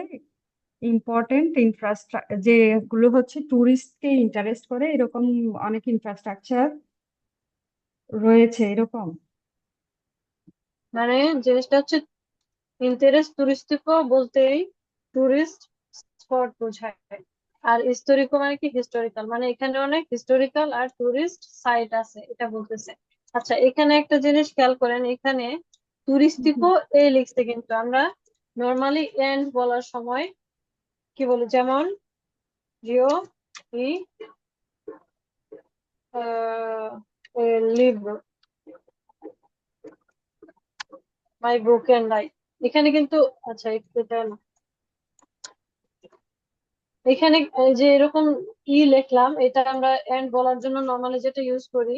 ইম্পর্টেন্ট ইনফ্রাস্ট্রাকচার যেগুলো হচ্ছে ট্যুরিস্টকে ইন্টারেস্ট করে, এরকম অনেক ইনফ্রাস্ট্রাকচার রয়েছে এরকম। মানে জিনিসটা হচ্ছে ইন্টারেস্ট তুরিস্টিকো বলতেই টুরিস্ট স্পট বোঝায়। আর হিস্টোরিকো মানে কি, হিস্টোরিক্যাল, মানে এখানে অনেক হিস্টোরিক্যাল আর টুরিস্ট সাইট আছে, এটা বলতেছে। আচ্ছা, এখানে একটা জিনিস খেয়াল করেন, এখানে তুরিস্টিকো এ লিখছে, কিন্তু আমরা নর্মালি এন্ড বলার সময় কি বলি, যেমন রিও ই লিব্রো মাই ব্রোকেন লাইফ। এখানে কিন্তু আচ্ছা এটা না, এখানে এই যে এরকম ই লিখলাম, এটা আমরা এন্ড বলার জন্য নর্মালি যেটা ইউজ করি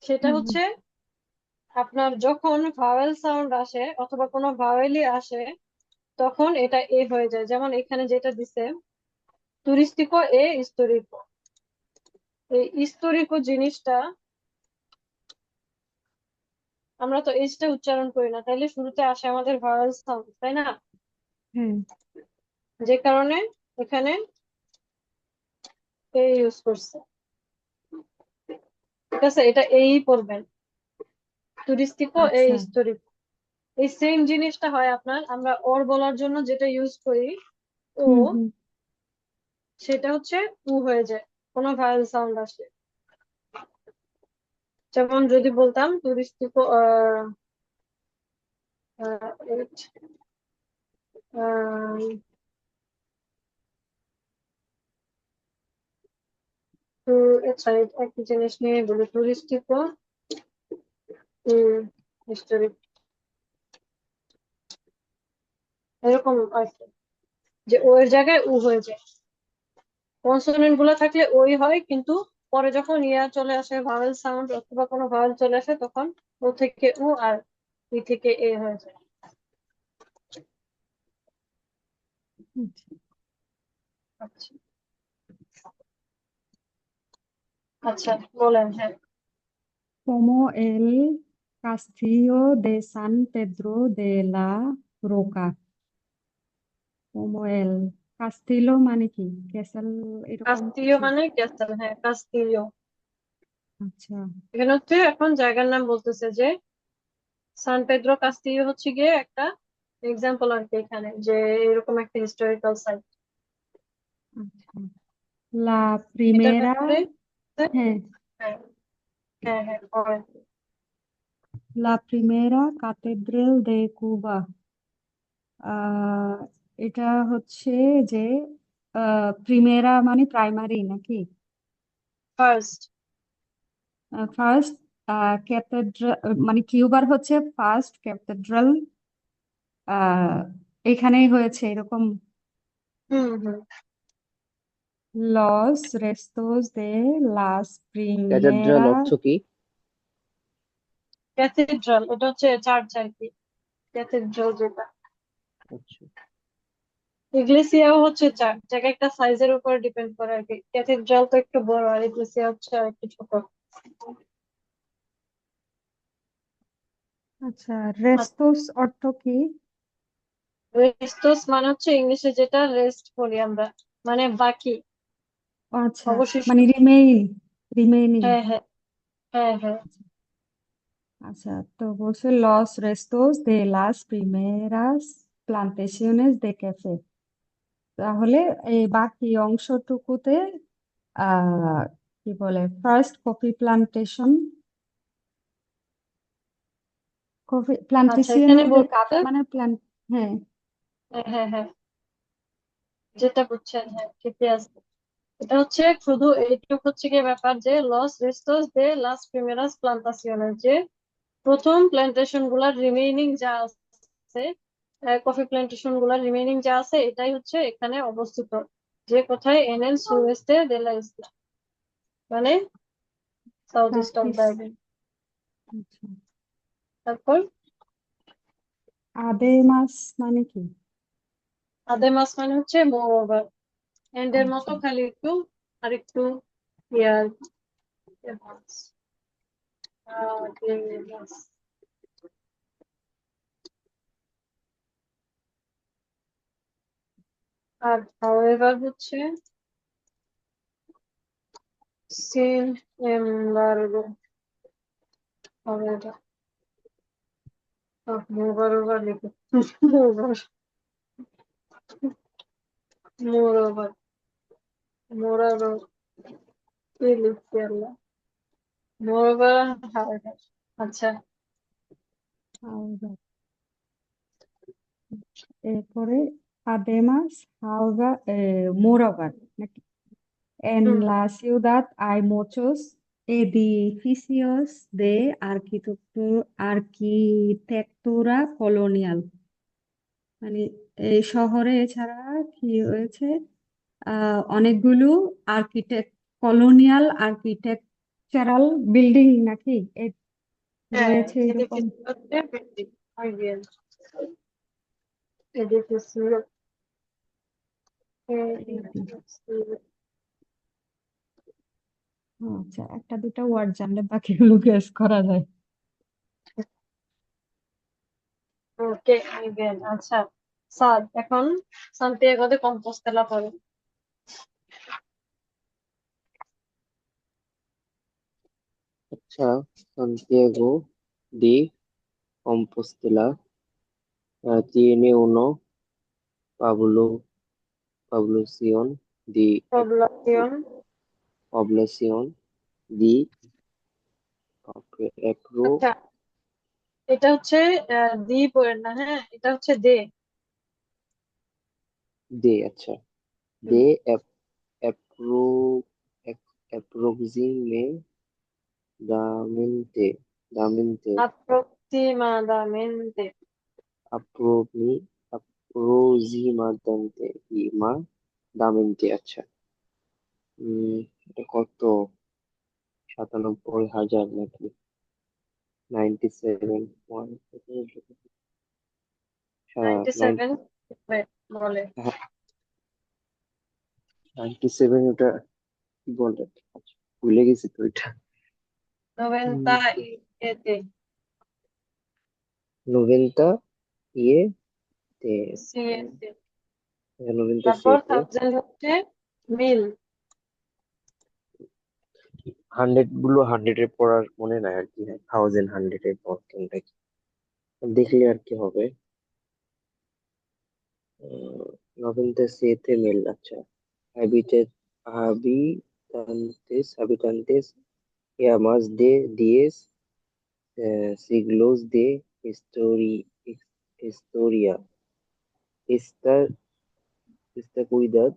সেটা হচ্ছে আপনার যখন ভাওয়েল সাউন্ড আসে অথবা কোনো ভাওয়েলই আসে তখন এটা এ হয়ে যায়। যেমন এখানে যেটা দিছে তুরিস্টিকো এ ইস্টোরিকো, এই ইস্টোরিকো জিনিসটা আমরা তো এইচটা উচ্চারণ করি না, তাইলে শুরুতে আসে আমাদের ভাওয়েল সাউন্ড, তাই না? হ্যাঁ। যে কারণে এখানে এ ইউজ করছে। ঠিক আছে, এটা এই পড়বেন, তুরিস্টিকো এ আচ্ছা। ইস্টোরিকো। এই সেম জিনিসটা হয় আপনার আমরা ওর বলার জন্য যেটা ইউজ করি ও, হুম হুম সেটা হচ্ছে উ হয়ে যায় কোনো ভাওয়েল সাউন্ড আসে। যেমন যদি বলতাম তুরিস্টিকো wait, তো আচ্ছা একই জিনিস নিয়ে বলি, টুরিস্টিকো হিস্টোরিক, এরকম আর কি, যে ওর জায়গায় উ হয়ে যায়। কনসোনেন্ট গুলো থাকলে ওই হয়, কিন্তু পরে যখন ইয়া চলে আসে ভাওয়েল সাউন্ড অথবা কোনো ভাওয়েল চলে আসে তখন ও থেকে উ আর ই থেকে এ হয়ে যায়। আচ্ছা। আচ্ছা আচ্ছা বলেন, হ্যাঁ। Como el castillo de San Pedro de la Roca. Como el castillo মানে কি, ক্যাসেল এরকম কাস্তিলীয় কিছু? মানে ক্যাসেল, হ্যাঁ কাস্তিলীয়। আচ্ছা এখানে হচ্ছে এখন জায়গার নাম বলতেছে যে সান পেদ্রো কাস্তিলিও হচ্ছে গিয়ে একটা এক্সাম্পল আর কি, এখানে যে এরকম একটা হিস্টোরিক্যাল সাইট। আচ্ছা। লা এটার প্রিমেরা, ব্যাপারে হ্যাঁ, হ্যাঁ হ্যাঁ হ্যাঁ পড়েন। লা প্রিমেরা কাতেড্রাল দে কুবা। আহ এটা হচ্ছে যে প্রিমেরা মানে প্রাইমারি নাকি? ফার্স্ট, ফার্স্ট ক্যাথেড্রাল মানে কিউবার হচ্ছে ফার্স্ট ক্যাথেড্রাল, আহ এখানেই হয়েছে এরকম। হুম হুম। লস রেস্টোস দে লাস ক্যাথেড্রাল অর্থ প্রিমেরাস। কি? ক্যাথিড্রাল এটা হচ্ছে চার্চ আর কি, ক্যাথিড্রাল যেটা। আচ্ছা। ইগলেসিয়াও হচ্ছে চার্চ, এক একটা সাইজের উপর ডিপেন্ড করে আর কি, ক্যাথিড্রাল তো একটু বড় আর ইগলেসিয়া হচ্ছে আর একটু ছোট। আচ্ছা, রেস্টোস অর্থ কি? রেস্টোস মানে হচ্ছে ইংলিশে যেটা রেস্ট বলি আমরা, মানে বাকি, ও আচ্ছা, অবশিষ্ট। মানে রিমেইন, রিমেইনিং। হ্যাঁ হ্যাঁ হ্যাঁ হ্যাঁ। আচ্ছা, তো বলছে লস রেস্টোস দে লাস প্রিমেরাস প্লান্টেশনের দে ক্যাফে। তাহলে এই বাকি অংশটুকুতে আহ কি বলে, ফার্স্ট কফি প্লান্টেশন, কফি আচ্ছা এখানে প্লান্টেশনের দে বলতে কাফে মানে প্লান্ট। হ্যাঁ। হ্যাঁ হ্যাঁ হ্যাঁ, যেটা বুঝছেন হ্যাঁ ঠিকই আছে। এটা হচ্ছে শুধু এইটুকু হচ্ছে কি ব্যাপার যে লস রেস্টোস দে লাস প্রিমেরাস প্লান্টাসিওনের, যে প্রথম প্ল্যান্টেশন গুলার রিমেইনিং যা আছে, কফি প্ল্যান্টেশন গুলার রিমেইনিং যা আছে এটাই হচ্ছে এখানে অবস্থিত, যে কোথায় এন এল সুরেস্তে দে লা ইসলা, মানে south east of practice. The. আচ্ছা, তারপর আদেমাস মানে কি? আদেমাস মানে হচ্ছে মোর ওভার, এন্ড এর মতো আচ্ছা খালি একটু আর একটু ইয়ার advance, además। আর however হচ্ছে sin embargo, however, moreover লিখে moreover, moreover, moreover কি লিখতে পারলাম, moreover however। আচ্ছা হাওড়া। এরপরে además হাওড়া moreover নাকি en হুম la ciudad hay muchos edificios de arquitectura colonial মানে এই শহরে এছাড়া কি রয়েছে অনেকগুলো কলোনিয়াল আর্কিটেকচারাল বিল্ডিং নাকি হ্যাঁ রয়েছে এরকম এডিফিস হচ্ছে বিল্ডিং এডিফিসিও বিল্ডিং। আচ্ছা একটা দুটা ওয়ার্ড জানলে বাকিগুলো গেস করা যায়। ওকে আচ্ছা সাদ এখন সান্তিয়াগো de Compostela পড়ো। আচ্ছা, সান্তিয়াগো দি কম্পোস্তেলা tiene uno población de পবলাসিয়ন población de apro আচ্ছা এটা হচ্ছে দি পড়েন না, হ্যাঁ এটা হচ্ছে দে। de আচ্ছা de apro aproximadamente Aproximadamente approximadamente আচ্ছা এটা কত 97,000 নাকি 97 97 বলে। 97 ওটা কি বলে আচ্ছা, ভুলে গেছি তো এটা 90 এতে 90 ইয়ে তে সিএসি। 90 তারপর সেতে থাউজেন্ড হচ্ছে মিল। 100 গুলো 100 এর পড়ার মনে নাই আর কি 1000 এর পর কোনটা কি দেখলে আর কি হবে 90 সেতে মিল আচ্ছা habitat habitantes y más de 10 siglos de historia. Esta, esta cuidad,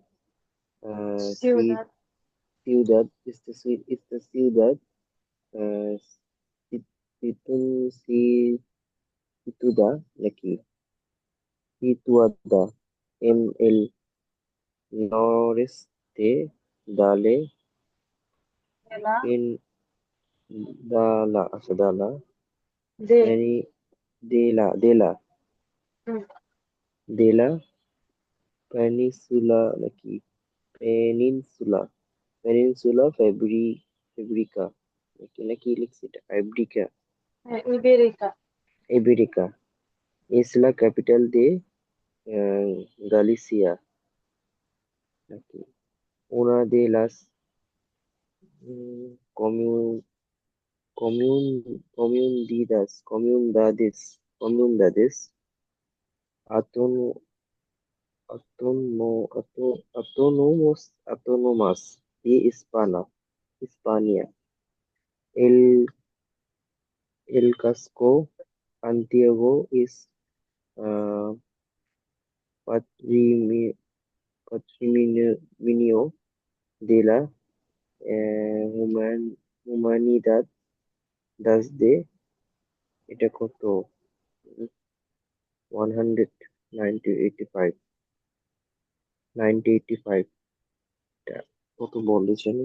Ciudad esta ciudad eh, situ- si- situada, situada en el noreste dale, জেলা en Dala, দে yani হুম, de la península Fabrica নাকি লিখছি এটা ফ্যাব্রিকা হ্যাঁ, ইবেরিকা। Ibérica es la capital de eh, Galicia নাকি una de las mm, comu- comunidades autóno- autónomas de España. El, el casco antiguo es ah, patrimonio patrimonio de la humanidad desde এটা কত 185 985 টা কত বলেছেন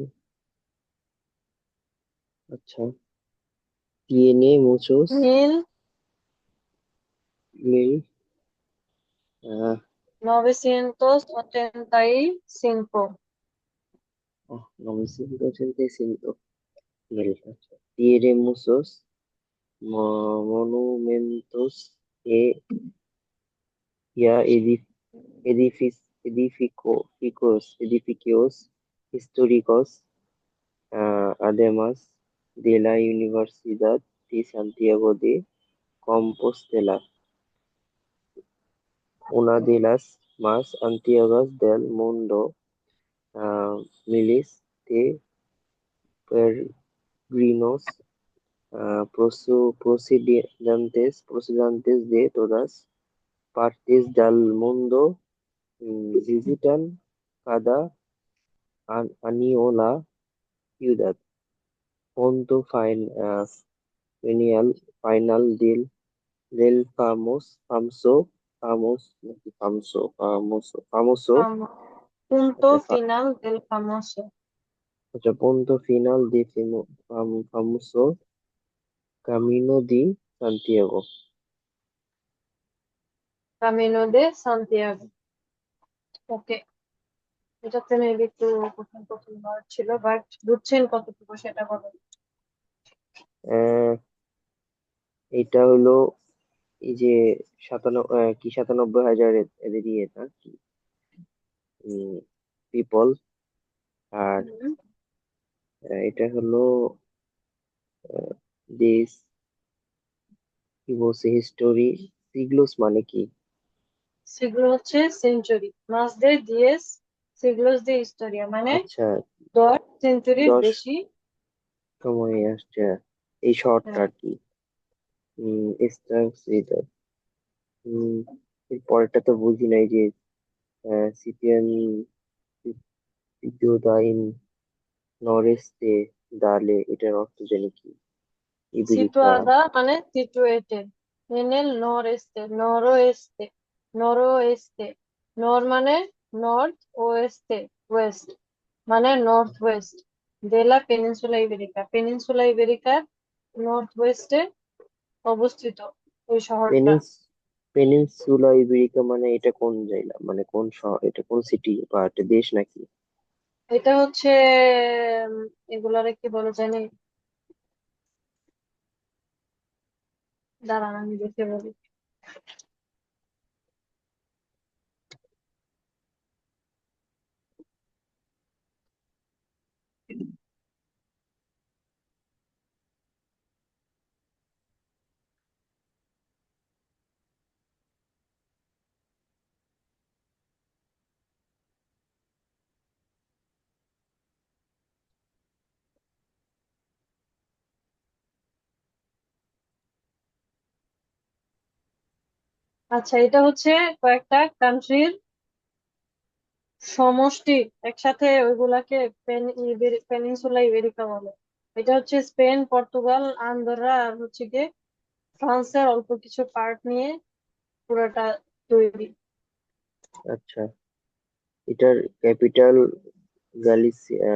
আচ্ছা tiene muchos মিল mil ah, 985 oh, 985 mil আচ্ছা tiene muchos monumentos y edificios históricos, además de la Universidad de Santiago de Compostela, una de las más antiguas del mundo, miles de peregrinos procedentes de todas partes del mundo visitan cada año la ciudad. Punto final del famoso, Famo- Punto আচ্ছা, final del famoso punto final de famoso Camino de Santiago. Camino de Santiago। ওকে, এটাতে maybe একটু কঠিন কঠিন word ছিল, but বুঝছেন কতটুকু সেটা বলেন। আহ, এটা হলো এই যে 97,000 এদের ইয়ে না কি পিপল। আর এটা হলো দেশ, কি বলছে হিস্টোরি, সিগলোস মানে কি? সেগুলো হচ্ছে সেঞ্চুরি, মাস দে দিয়েস সিগলোস de historia, মানে আচ্ছা, 10 সেঞ্চুরির 10 বেশি। সময় আসছে এই শর্টটা হ্যাঁ, আর কি। এটা এর পরেরটা তো বুঝি নাই যে সিপিয়ান পিডিওদা ইন নরেস্তে দালে, এটার অর্থ জানি কি? ইবেরিকা। situada মানে situated, en el noreste, noroeste, noroeste, নর মানে নর্থ, ওয়েস্টে ওয়েস্ট, মানে north west, de la península ibérica, পেনিনসুলা ইবেরিকার নর্থ ওয়েস্টে অবস্থিত ওই শহরটা। পেনিস পেনিনসুলা ইবেরিকা মানে এটা কোন জায়গা, মানে কোন শহর, এটা কোন সিটি বা একটা দেশ নাকি? এটা হচ্ছে উম, এগুলারে কি বলে জানি, দাঁড়ান আমি দেখে বলি। আচ্ছা, এটা হচ্ছে কয়েকটা কান্ট্রির সমষ্টি, একসাথে ওইগুলাকে পেনিনসুলা ইবেরিকা বলে। এটা হচ্ছে স্পেন, পর্তুগাল, আন্দ্রা আর হচ্ছে গিয়ে ফ্রান্সের অল্প কিছু পার্ট নিয়ে পুরোটা তৈরি। আচ্ছা, এটার ক্যাপিটাল গালিসিয়া,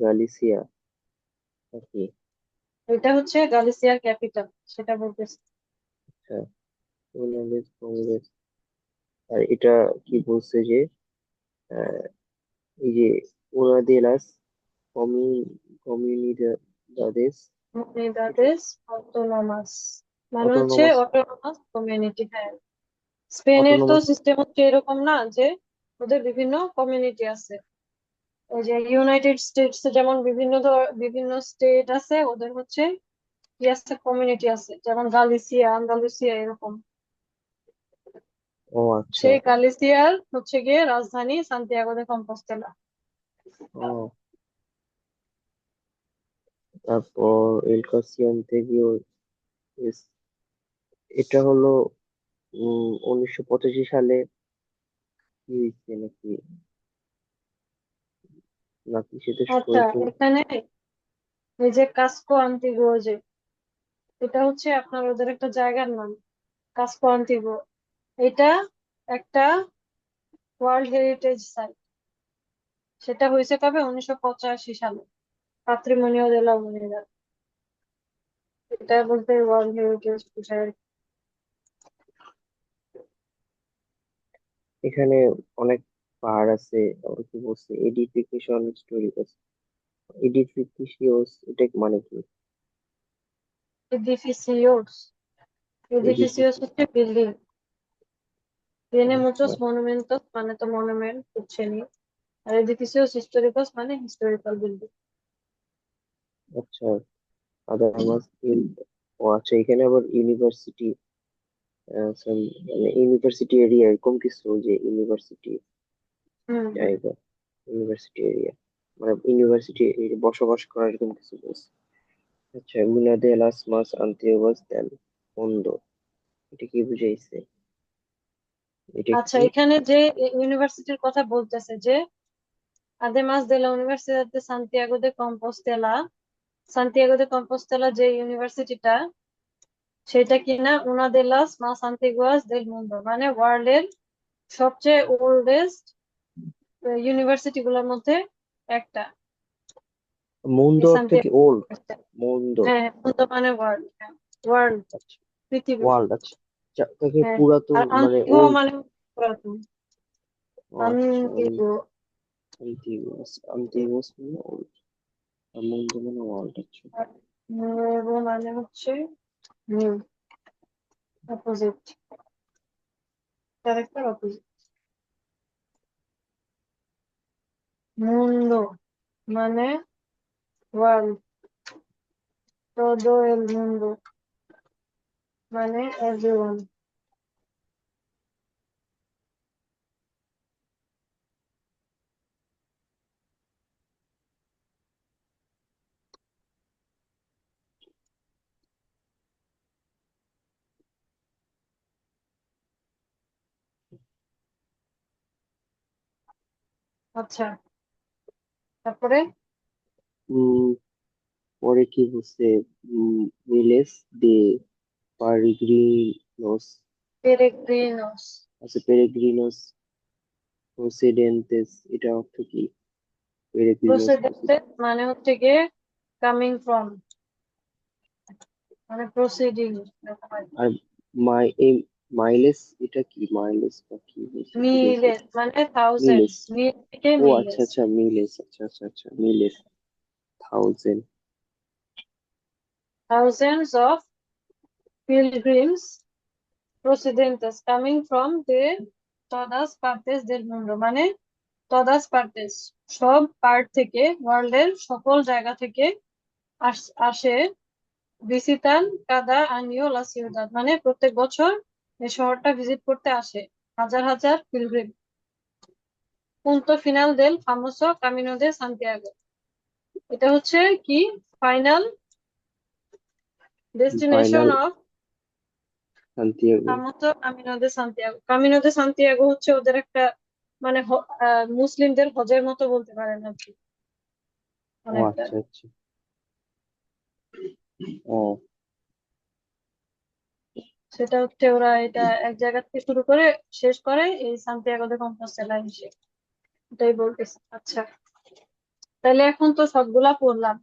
গালিসিয়া নাকি? এটা হচ্ছে গালিসিয়ার ক্যাপিটাল, সেটা বলতেছি। আচ্ছা, কংগ্রেস কংগ্রেস। আর এটা কি বলছে যে আহ, এই যে una de las comunidades, এটা উনিদাদেস অটোনোমাস মানে হচ্ছে অটোনোমাস অটোনোমাস কমিউনিটি। হ্যাঁ, স্পেনের তো অটোনোমাস সিস্টেম হচ্ছে এরকম না যে ওদের বিভিন্ন কমিউনিটি আছে। ওই যে ইউনাইটেড স্টেটস যেমন বিভিন্ন স্টেট আছে, ওদের হচ্ছে কি আছে, কমিউনিটি আছে, যেমন গালিসিয়া, আন্দালুসিয়া এরকম। ও আচ্ছা। সেই গালিসিয়ার হচ্ছে গিয়ে রাজধানী সান্তিয়াগো দে কম্পোস্তেলা। ও, তারপর এল কাসিয়ান্তেগিও এস, এটা হলো 1985 কি হয়েছে নাকি, নাকি সেটা আচ্ছা, হয়েছে? এখানে এই যে কাস্কো আন্তিগুও, যে এটা হচ্ছে আপনার ওদের একটা জায়গার নাম, কাস্কো আন্তিগুও। এটা একটা ওয়ার্ল্ড হেরিটেজ সাইট। সেটা হয়েছে কবে, 1985 সালে, পাত্রিমোনিও দে লা হুমানিদাদ। এটা বলতে ওয়ার্ল্ড হেরিটেজ বোঝায়। এখানে অনেক পাহাড় আছে, আবার কি বলছে এডিফিকেশন স্টোরি আছে, এডিফিকেশিওস, এটা মানে কি? এডিফিসিওস, এডিফিসিওস এডিফিসি, হচ্ছে বিল্ডিং। Tiene আচ্ছা। muchos monumentos মানে তো মনুমেন্ট বুঝছেনই, আর এডিফিসিওস হিস্টোরিকস মানে হিস্টোরিক্যাল বিল্ডিং। আচ্ছা, আদারমাস ও আচ্ছা, এখানে আবার ইউনিভার্সিটি, মানে ইউনিভার্সিটি এরিয়া এরকম কিছু, যে ইউনিভার্সিটি হুম হুম। জায়গা, ইউনিভার্সিটি এরিয়া মানে ইউনিভার্সিটি বসবাস করার এরকম কিছু বলছে। আচ্ছা, una de las más antiguas del mundo, এটা কি বুঝাইছে? এটা আচ্ছা, কি? এখানে যে ইউনিভার্সিটির কথা বলতেছে যে además de la Universidad de Santiago de Compostela, Santiago de Compostela যে ইউনিভার্সিটিটা, সেটা কিনা una de las más antiguas del mundo, মানে ওয়ার্ল্ডের সবচেয়ে ওল্ডেস্ট ইউনিভার্সিটি গুলোর মধ্যে একটা। মুন্ডো এই অর্থ কি সান্তিয়াগো। ওল্ড? মুন্ডো। হ্যাঁ, মুন্ডো মানে ওয়ার্ল্ড, ওয়ার্ল্ড, আচ্ছা, পৃথিবী। ওয়ার্ল্ড। আচ্ছা, তাকে হ্যাঁ, পুরাতন আর মানে আন্তিগো ওল্ড। মানে পুরাতন। আচ্ছা, আন্তিগো। antiguos, antiguos মানে ওল্ড, আর মুন্ডো মানে ওয়ার্ল্ড। আচ্ছা। আর nuevo মানে হচ্ছে new, opposite, character opposite. Mundo মানে ওয়ার্ল্ড, todo el mundo মানে এভরিওয়ান। আচ্ছা, তারপরে উম পরে কি বলছে? মিলেস দে পারিগ্রিনোস। পেরেগ্রিনোস। আচ্ছা, পেরেগ্রিনোস প্রসিডেন্তেস, এটা অর্থ কি? পেরেগ্রিনোস প্রসিডেন্টেড মানে হচ্ছে গিয়ে কামিং ফ্রম, মানে প্রসিডিং। আর মাইলেস, এটা কি? মাইলেস বা কি বলছে, বুঝাইছে? মিলেস মানে থাউজেন্ড, মিলেস। মিল থেকে ও আচ্ছা মিলেস। আচ্ছা, মিলেস। আচ্ছা আচ্ছা আচ্ছা, মিলেস। থাউজেন্ড। থাউজেন্ডস অফ পিলগ্রিমস প্রসিডেন্টেস কামিং ফ্রম দে todas partes del mundo, মানে todas partes সব পার্ট থেকে, ওয়ার্ল্ডের সকল জায়গা থেকে আসে। ভিজিটান কাদা আনিও লা সিউদাদ, মানে প্রত্যেক বছর এই শহরটা ভিজিট করতে আসে হাজার হাজার পিলগ্রিম। পুন্তো ফিনাল দেল ফামোসো কামিনো দে সান্তিয়াগো, এটা হচ্ছে কি final destination final of Santiago. ফামোসো কামিনো দে সান্তিয়াগো। কামিনো দে সান্তিয়াগো হচ্ছে ওদের একটা মানে মুসলিমদের হজের মতো বলতে পারেন আর কি, ও অনেকটা। আচ্ছা আচ্ছা। ও সেটা হচ্ছে ওরা এটা এক জায়গা থেকে শুরু করে শেষ করে এই সান্তিয়াগো দে কম্পোস্টেলা এসে, এটাই বলতেছি। আচ্ছা, তাহলে এখন তো সবগুলা পড়লাম,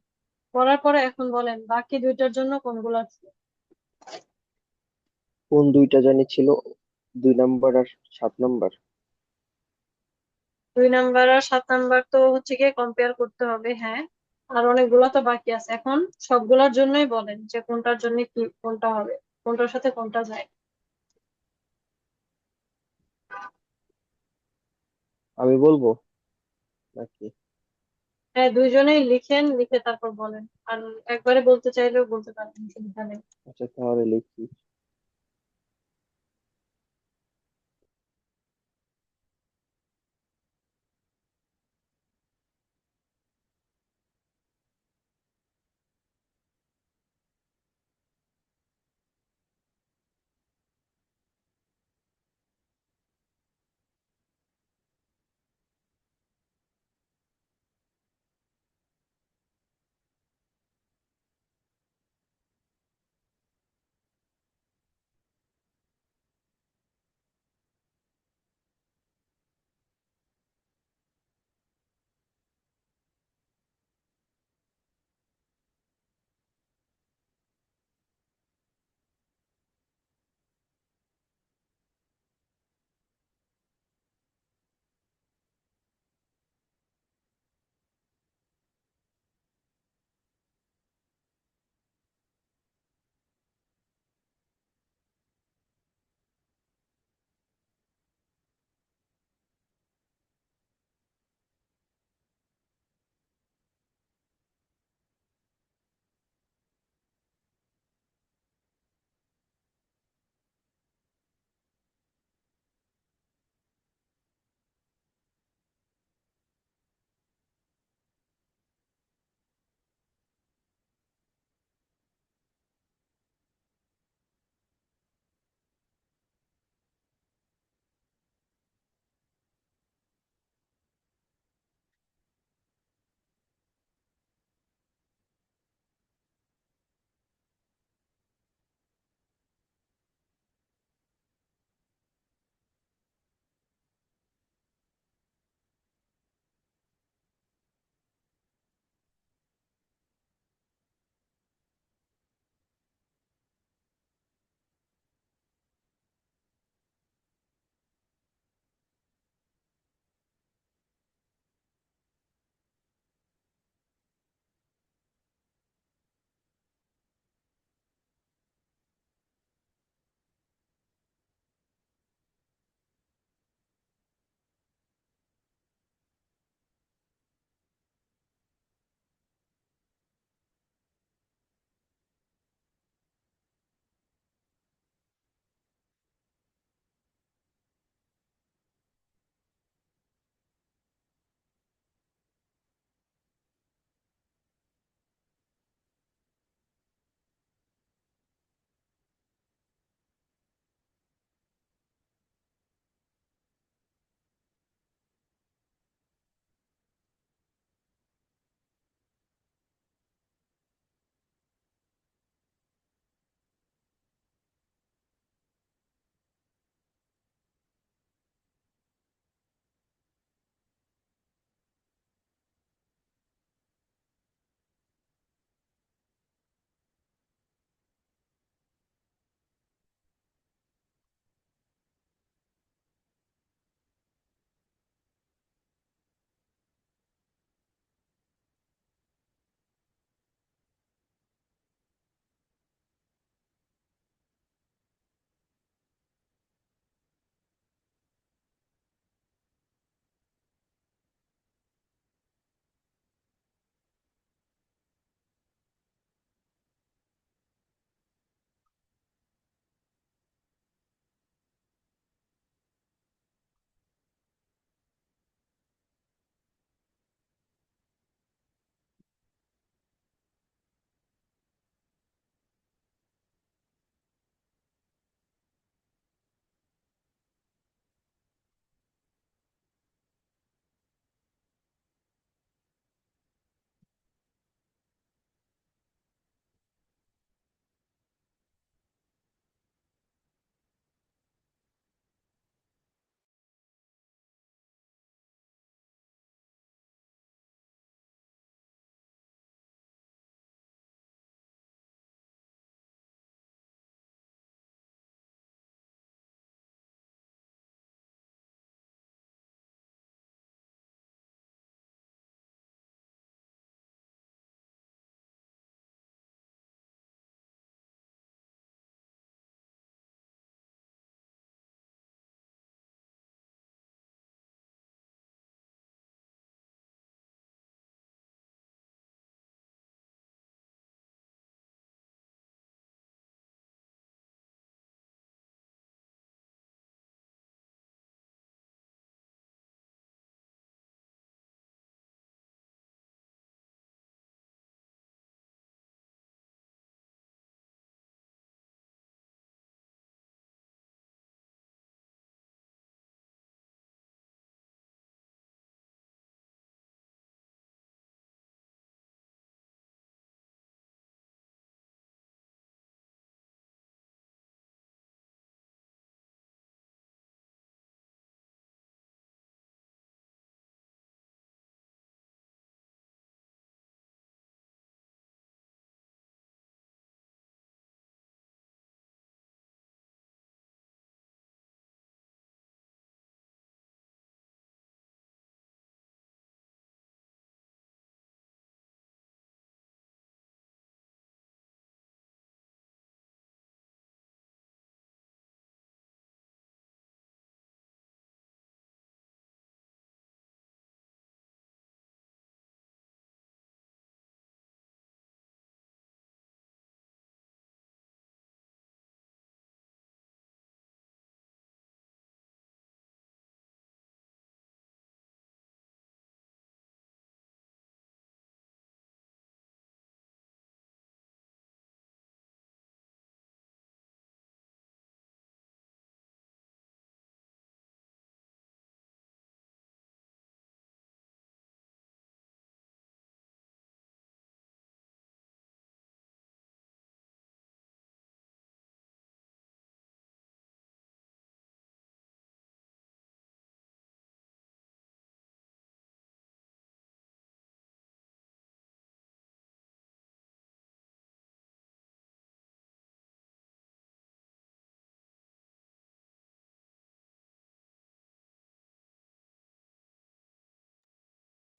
পড়ার পরে এখন বলেন বাকি দুইটার জন্য কোনগুলা ছিল। কোন দুইটা জানি ছিল? 2 নাম্বার আর 7 নাম্বার। 2 নাম্বার আর 7 নাম্বার তো হচ্ছে গিয়ে কম্পেয়ার করতে হবে, হ্যাঁ। আর অনেকগুলা তো বাকি আছে, এখন সবগুলার জন্যই বলেন যে কোনটার জন্য কি, কোনটা হবে, কোনটার সাথে কোনটা যায়। আমি বলবো নাকি? হ্যাঁ, দুইজনেই লিখেন, লিখে তারপর বলেন। আর একবারে বলতে চাইলেও বলতে পারেন, অসুবিধা নেই। আচ্ছা, তাহলে লিখি।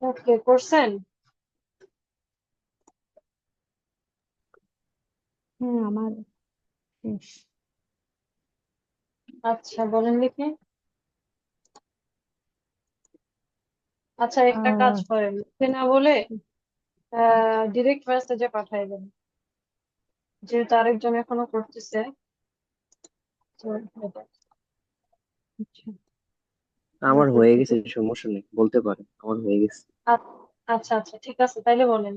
ওকে, করছেন? হ্যাঁ, আমার শেষ। আচ্ছা, বলেন দেখি। আচ্ছা, একটা কাজ আহ করেন, লিখে না বলে ডিরেক্ট মেসেজে পাঠাই দেন, যেহেতু আরেকজন এখনো করতেছে। তো এটা। আচ্ছা, আমার হয়ে বলতেছি তো। গেছে, সমস্যা নেই, বলতে পারে আমার হয়ে গেছে। আ- আচ্ছা আচ্ছা, ঠিক আছে, তাইলে বলেন।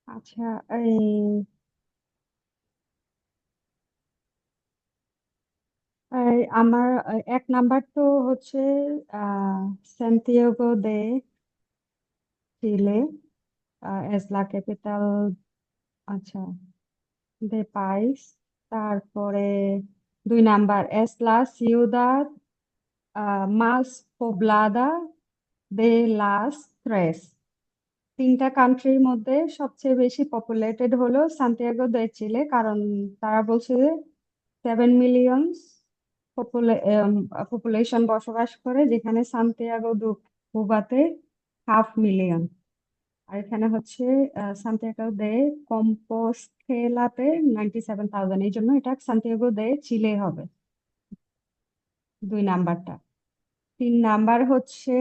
আচ্ছা, এই আমার এক নাম্বার তো হচ্ছে আহ সান্তিয়াগো দে চিলে, এস লা ক্যাপিটাল। আচ্ছা, দে পাইস। তারপরে 2 নাম্বার, এস লা সিউদাদ মাস পোবলাদা দে লাস ত্রেস। 3টা কান্ট্রির মধ্যে সবচেয়ে বেশি পপুলেটেড হলো সান্তিয়াগো দে চিলে, কারণ তারা বলছে যে 7 মিলিয়ন পপুলেশন বসবাস করে, যেখানে সান্তিয়াগো দু কুবাতে 500,000। আর এখানে হচ্ছে সান্তিয়াগো দে কম্পোস্তেলাতে 97,000, এই জন্য এটা সান্তিয়াগো দে চিলে হবে 2 নাম্বারটা। 3 নাম্বার হচ্ছে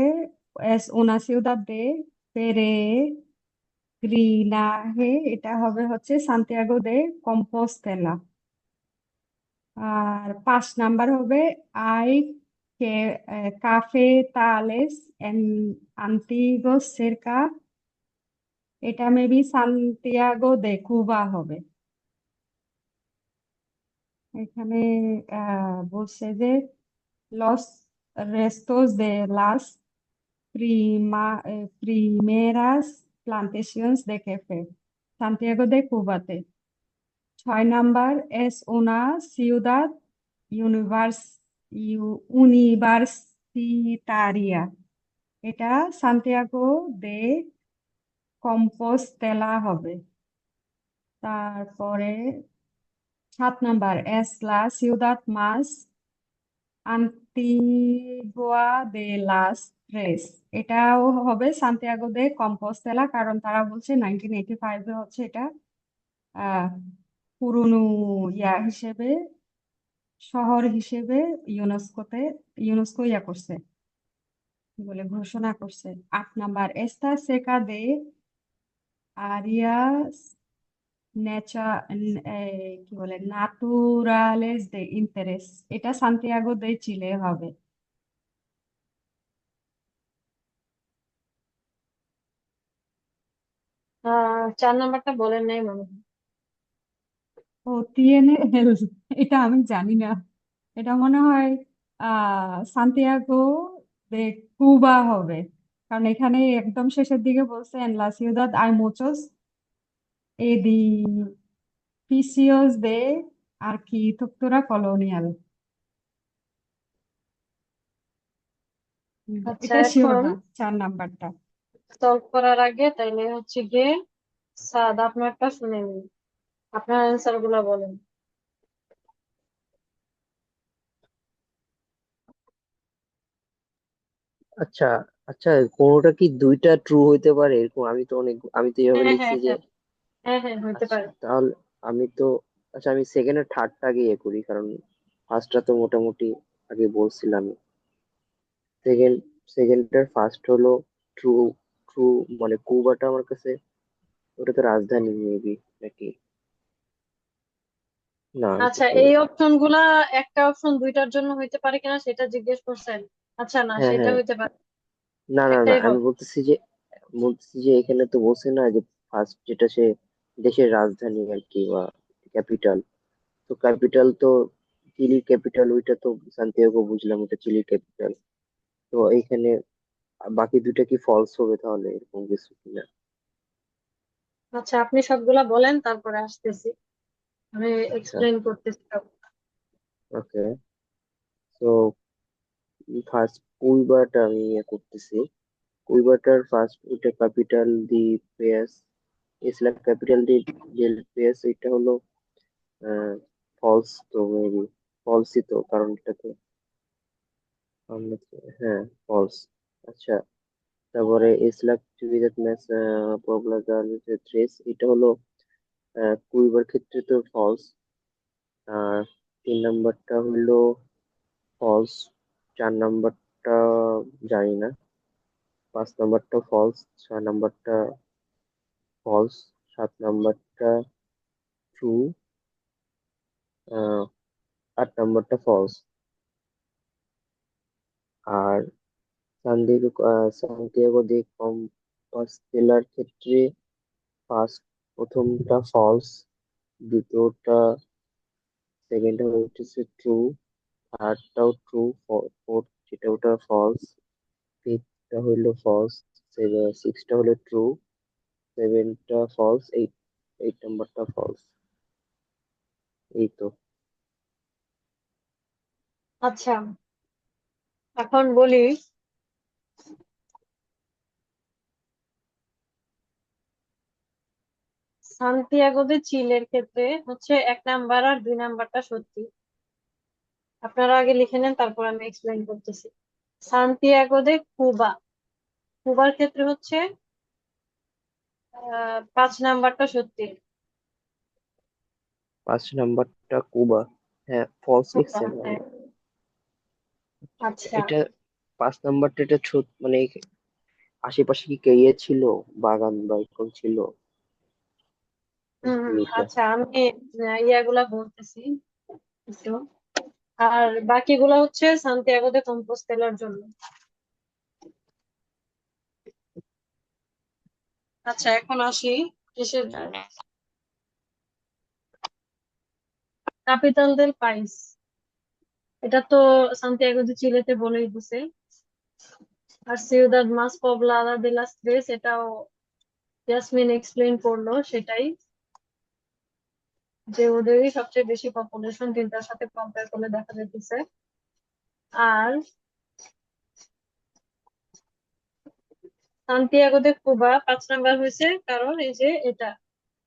এস উনা সিউদাদ দে পেরেগ্রিনাহে, এটা হবে হচ্ছে সান্তিয়াগো দে কম্পোস্তেলা। আর 5 নাম্বার হবে আই কাফে তালেস এন আন্তিগোস সেরকা, এটা মেবি সান্তিয়াগো দে কুবা হবে। এখানে বলছে যে লস রেস্টোস দে লাস প্রিমেরাস প্লান্টেশনস দে কেফে, সান্তিয়াগো দে কুবাতে। 6 নাম্বার, এস উনা সিউদাদ ইউনিভার্স ইউনিভার্সিটারিয়া, এটা সান্তিয়াগো দে কম্পোস্তেলা হবে। তারপরে 7 নাম্বার, এস লা সিউদাদ মাস আন্তিগুয়া দে লাস ত্রেস, এটাও হবে সান্তিয়াগো দে কম্পোস্তেলা, কারণ তারা বলছে 1985-এ হচ্ছে এটা আহ পুরনো হিসেবে, শহর হিসেবে ইউনেস্কো করছে, কি বলে, ঘোষণা করছে। 8 নাম্বার, এস্তা সেকা দে আরিয়াস নেচা কি বলে ন্যাতুরালেস দে ইন্টারেস, এটা সান্তিয়াগো দে চিলে হবে। 4 নাম্বারটা বলেন নাই মনে হয়। ও টিএনএ, এটা আমি জানি না। এটা মনে হয় সান্তিয়াগো দে কুবা হবে, কারণ এখানে একদম শেষের দিকে বলছে en la ciudad hay muchos edificios de arquitectura colonial। আচ্ছা, এটা শিওর এখন না 4 নাম্বারটা। সলভ করার আগে তাইলে হচ্ছে গিয়ে সাদ আপনারটা শুনে নিন, আপনার অ্যান্সার গুলা বলেন। আচ্ছা আচ্ছা, কোনোটা কি দুইটা ট্রু হইতে পারে এরকম? আমি তো এইভাবে হ্যাঁ হ্যাঁ লিখছি যে, হ্যাঁ, হ্যাঁ হ্যাঁ, হইতে আচ্ছা পারে। তাহলে আমি তো, আচ্ছা আমি সেকেন্ড আর থার্ডটা আগে ইয়ে করি, কারণ ফার্স্টটা তো মোটামুটি আগে বলছিলাম। সেকেন্ড সেকেন্ডটার ফার্স্ট হলো ট্রু। ট্রু মানে কুবাটা আমার কাছে, ওটা তো রাজধানী মেবি, নাকি? না এটা আচ্ছা, তো, এই অপশন গুলা একটা অপশন দুইটার জন্য হইতে পারে কিনা সেটা জিজ্ঞেস করছেন। আচ্ছা, না, হ্যাঁ সেটা হ্যাঁ, হইতে পারে, না না না, একটাই আমি হবে। বলতেছি যে এখানে তো বলছে না যে ফার্স্ট যেটা সে দেশের রাজধানী আর কি, বা ক্যাপিটাল। তো ক্যাপিটাল তো চিলির ক্যাপিটাল, ওইটা তো সান্তিয়াগো বুঝলাম, ওটা চিলির ক্যাপিটাল। তো এইখানে বাকি দুইটা কি ফলস হবে তাহলে, এরকম কিছু কিনা? আচ্ছা, আপনি সবগুলা বলেন, তারপরে আসতেছি, আমি আচ্ছা, এক্সপ্লেন করতেছি সব। ওকে। তো ফার্স্ট কুইবাটা আমি ইয়ে করতেছি। কুইবাটার ফার্স্ট ওইটা ক্যাপিটাল দি পেয়াস, ইসলাম ক্যাপিটাল দি ডেল পেয়াস, এটা হলো ফলস তো মেবি। ফলসই তো, কারণ এটাতে হ্যাঁ ফলস। আচ্ছা, তারপরে ইসলাম টিভিতে ম্যাচ পপুলার ট্রেস, এটা হলো কুইবার ক্ষেত্রে তো ফলস। আর 3 নাম্বারটা হলো ফলস, 4 নাম্বারটা জানি না, 5 নাম্বারটা ফলস, 6 নাম্বারটা ফলস, 7 নাম্বারটা ট্রু, 8 নাম্বারটা ফলস। আর সান্তিয়াগো দে কম্পাস্তেলার ক্ষেত্রে প্রথমটা ফলস, দ্বিতীয়টা সেকেন্ডটা হচ্ছে ট্রু, থার্ডটাও ট্রু, ফোর্থ যেটা ওটা ফলস, ফিফথটা হইলো ফলস, সিক্সটা হলো ট্রু, সেভেনটা ফলস, এইট নাম্বারটা ফলস। এই তো। আচ্ছা, এখন বলি সান্তিয়াগো দে চিলের ক্ষেত্রে হচ্ছে 1 নাম্বার আর 2 নাম্বারটা সত্যি। আপনারা আগে লিখে নেন, তারপর আমি এক্সপ্লেইন করতেছি। সান্তিয়াগো দে কুবা, কুবার ক্ষেত্রে হচ্ছে 5 নাম্বারটা সত্যি। 5 নাম্বারটা কুবা, হ্যাঁ ফলস কুবা, লিখছেন হ্যাঁ। আচ্ছা। এটা 5 নাম্বারটা, এটা মানে আশেপাশে কি কে ছিল, বাগান বা এরকম ছিল হম, ভিউটা? আচ্ছা, আমি ইয়াগুলা বলতেছি একটু। আর বাকিগুলা হচ্ছে সান্তিয়াগো দে কম্পোস্তেলার জন্য। আচ্ছা, এখন আসি কিসের ক্যাপিটাল দেল পাইস। এটা তো সান্তিয়াগো দে চিলেতে বলেই দিছে। আর সিউদাদ মাস পবলাদা দে লাস ত্রেস, এটাও ইয়াসমিন এক্সপ্লেইন করলো সেটাই, যে ওদেরই সবচেয়ে বেশি পপুলেশন, তিনটার সাথে কম্পেয়ার করলে দেখা যাইতেছে। আর সান্তিয়াগো দে কুবা 5 নাম্বার হয়েছে, কারণ এই যে এটা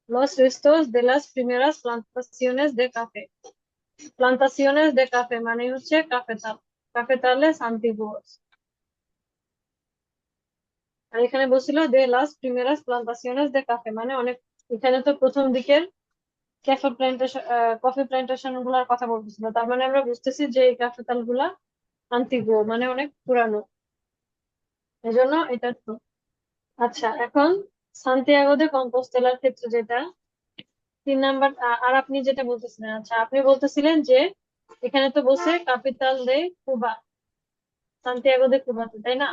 লস রেস্টোস দে লাস প্রিমেরাস প্লান্টাসিওনেস দে কাফে। প্লান্টাসিওনেস দে কাফে মানে হচ্ছে কাফেতাল, কাফেতালে সান্তিগুয়াস। আর এখানে বলছিল দে লাস প্রিমেরাস প্লান্টাসিওনেস দে কাফে মানে অনেক, এখানে তো প্রথম দিকের ক্যাফে প্ল্যান্টেশন, কফি প্ল্যান্টেশন গুলার কথা বলতেছিল, তার মানে আমরা বুঝতেছি যে এই কাফেতাল গুলা আন্তিগুয়ো মানে অনেক পুরানো, এজন্য এটা true। আচ্ছা, এখন সান্তিয়াগো দে কম্পোস্তেলার ক্ষেত্রে যেটা 3 নাম্বার, আর আপনি যেটা বলতেছিলেন, আচ্ছা আপনি বলতেছিলেন যে এখানে তো বলছে ক্যাপিটাল দে কুবা, সান্তিয়াগো দে কুবাতে, তাই না?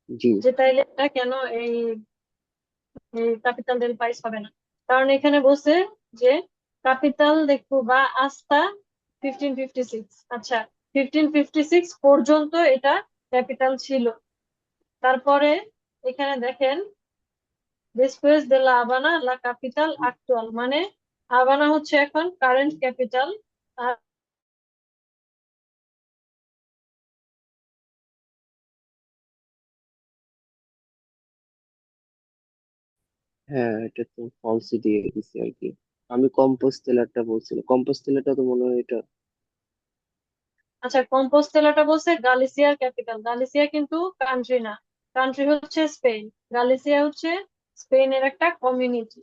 জি। যে তাইলে এটা কেন এই ক্যাপিটাল দেল পাইস হবে না? কারণ এখানে বলছে যে ক্যাপিটাল দে কুবা আস্তা 1556। আচ্ছা, 1556 পর্যন্ত এটা ক্যাপিটাল ছিল। তারপরে এখানে দেখেন después de la Habana la capital actual মানে হাভানা হচ্ছে এখন কারেন্ট ক্যাপিটাল। আর হ্যাঁ, এটা তো ফলসই দিয়ে দিছি আর কি। আমি কম্পোস্টেলারটা বলছিলাম, কম্পোস্টেলারটা তো মনে হয় এটা। আচ্ছা, কম্পোস্তেলাটা বলছে গালিসিয়ার ক্যাপিটাল, গালিসিয়া কিন্তু কান্ট্রি না, কান্ট্রি হচ্ছে স্পেন, গালিসিয়া হচ্ছে স্পেনের একটা কমিউনিটি।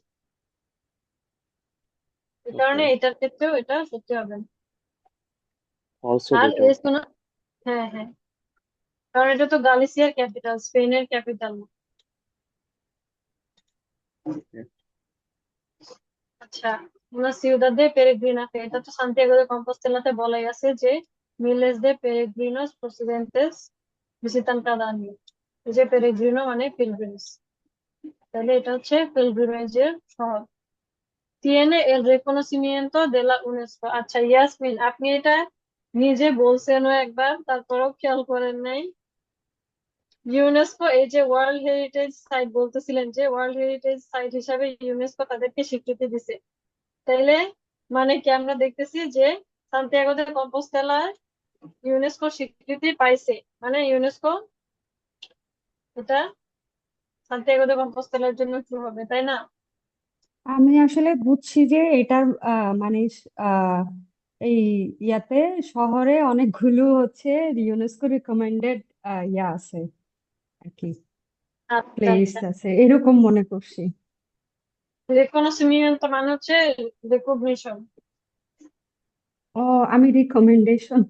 এই ওকে, কারণে এটার ক্ষেত্রেও এটা সত্যি হবে না। ফলস হবে আর এটাও। এসোনা, হ্যাঁ হ্যাঁ, কারণ এটা তো গালিসিয়ার ক্যাপিটাল, স্পেনের ক্যাপিটাল না। হ্যাঁ, আচ্ছা, una ciudad de peregrinaje, এটা তো সান্তিয়াগো de কম্পোস্তেলাতে বলাই আছে যে miles de peregrinos procedentes visitan cada año। এই যে পেরেগ্রিনো মানে পিলগ্রিমস, তাহলে এটা হচ্ছে পিলগ্রিমেজের শহর। tiene el reconocimiento de la UNESCO। আচ্ছা ইয়াসমিন, আপনি এটা নিজে বলছেনও একবার, তারপরেও খেয়াল করেন নাই। ইউনেস্কো এই যে ওয়ার্ল্ড হেরিটেজ সাইট বলতেছিলেন, যে ওয়ার্ল্ড হেরিটেজ সাইট হিসাবে ইউনেস্কো তাদেরকে স্বীকৃতি দিছে, তাইলে মানে কি আমরা দেখতেছি যে সান্তিয়াগো দে কম্পোস্তেলা ইউনেস্কো স্বীকৃতি পাইছে, মানে ইউনেস্কো এটা সান্তিয়াগো দে কম্পোস্তেলার জন্য শুরু হবে, তাই না? আমি আসলে বুঝছি যে এটার মানে আহ এই ইয়াতে শহরে অনেকগুলো হচ্ছে ইউনেস্কো রিকমেন্ডেড ইয়া আছে আর কি, আচ্ছা প্লেস আচ্ছা, আছে এরকম মনে করছি। রিকনসিমিয়েন্ট মানে হচ্ছে রেকগনিশন। ও, আমি রিকমেন্ডেশন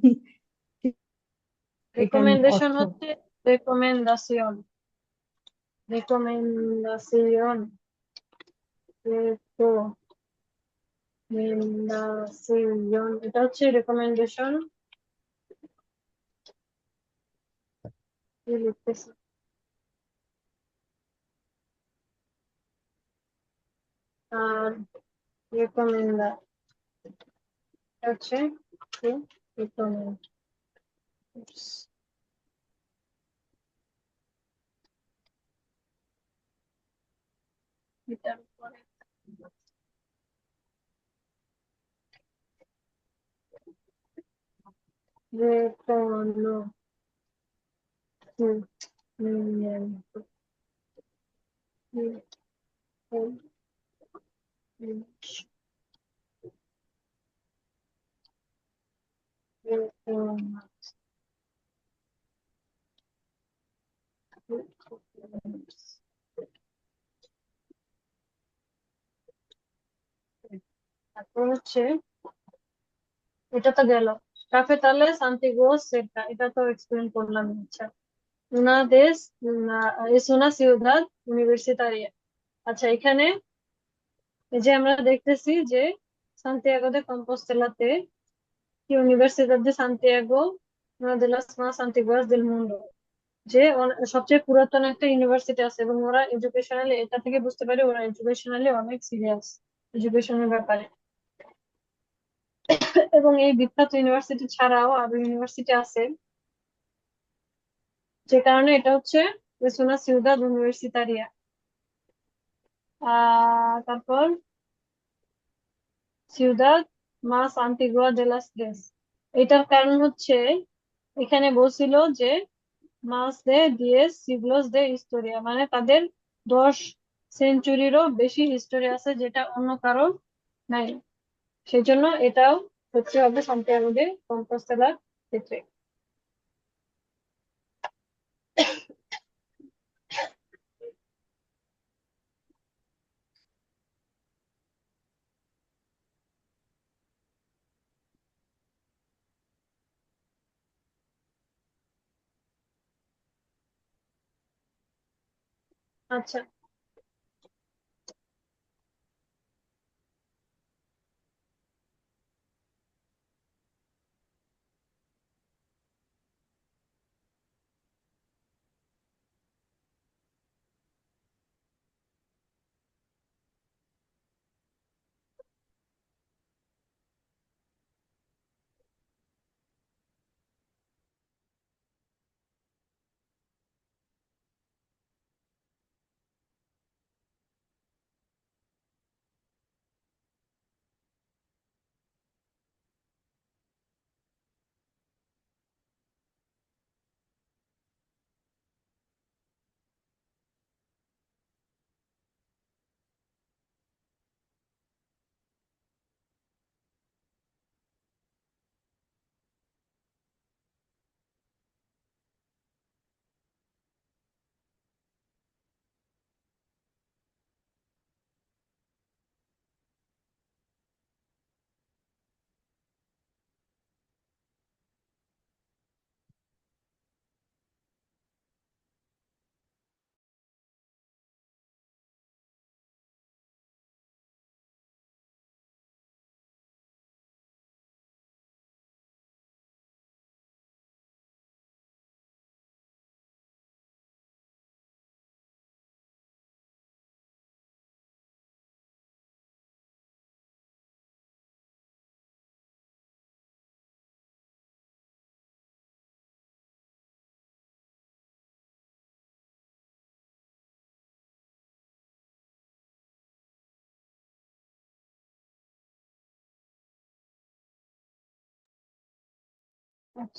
এটার রিকমেন্ডেশন অর্থ। হচ্ছে রেকমেন্ডাসিয়ন। রেকমেন্ডাসিয়ন, রেকমেন্ডাসিয়ন, এটা হচ্ছে রেকমেন্ডেশন। কি লিখতেছি? আর রেকমেন্ডা হচ্ছে রেকমেন্ড। এটার পরে তারপর হচ্ছে, এটা তো গেল ক্যাপিটালেস আন্টিগুয়াস সেটা, এটা তো এক্সপ্লেন করলাম। আচ্ছা, una des es una ciudad universitaria। আচ্ছা, এখানে এই যে আমরা দেখতেছি যে সান্তিয়াগো de কম্পোস্তেলাতে কি university de Santiago, una de las más antiguas del mundo, যে সবচেয়ে পুরাতন একটা ইউনিভার্সিটি আছে, এবং ওরা এডুকেশনালি, এটা থেকে বুঝতে পারি ওরা এডুকেশনালি অনেক সিরিয়াস এডুকেশনের ব্যাপারে। এবং এই বিখ্যাত ইউনিভার্সিটি ছাড়াও আরো ইউনিভার্সিটি আছে, যে কারণে এটা হচ্ছে es una ciudad universitaria। তারপর ciudad más antigua de las tres, এটার কারণ হচ্ছে এখানে বলছিল যে más de 10 siglos de historia, মানে তাদের 10 সেঞ্চুরিরও বেশি হিস্টোরি আছে, যেটা অন্য কারো নাই। সেই জন্য এটাও হচ্ছে হবে সান্তিয়াগো দে কম্পোস্তেলার ক্ষেত্রে। আচ্ছা,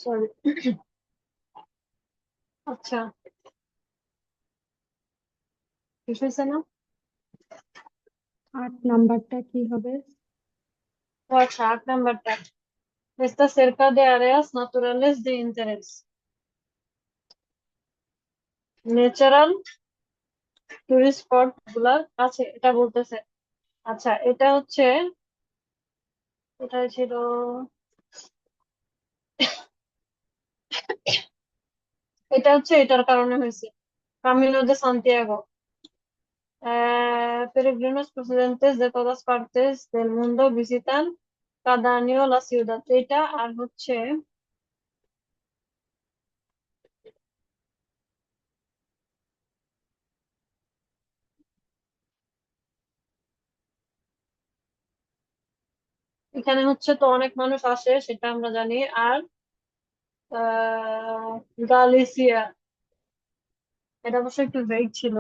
সরি। আচ্ছা, শেষ হয়েছে না? 8 নাম্বারটা কি হবে? ও আচ্ছা, 8 নাম্বারটা Está cerca de áreas naturales de interés. Natural tourist spot গুলার কাছে এটা বলতেছে। আচ্ছা, এটা ছিল এটা হচ্ছে এটার কারণে হয়েছে। Camino de Santiago. Peregrinos procedentes de todas partes del mundo visitan cada año la ciudad. এটা আর হচ্ছে এখানে হচ্ছে তো অনেক মানুষ আসে সেটা আমরা জানি। আর আহ গালিসিয়া, এটা অবশ্য একটু ভেগ ছিল।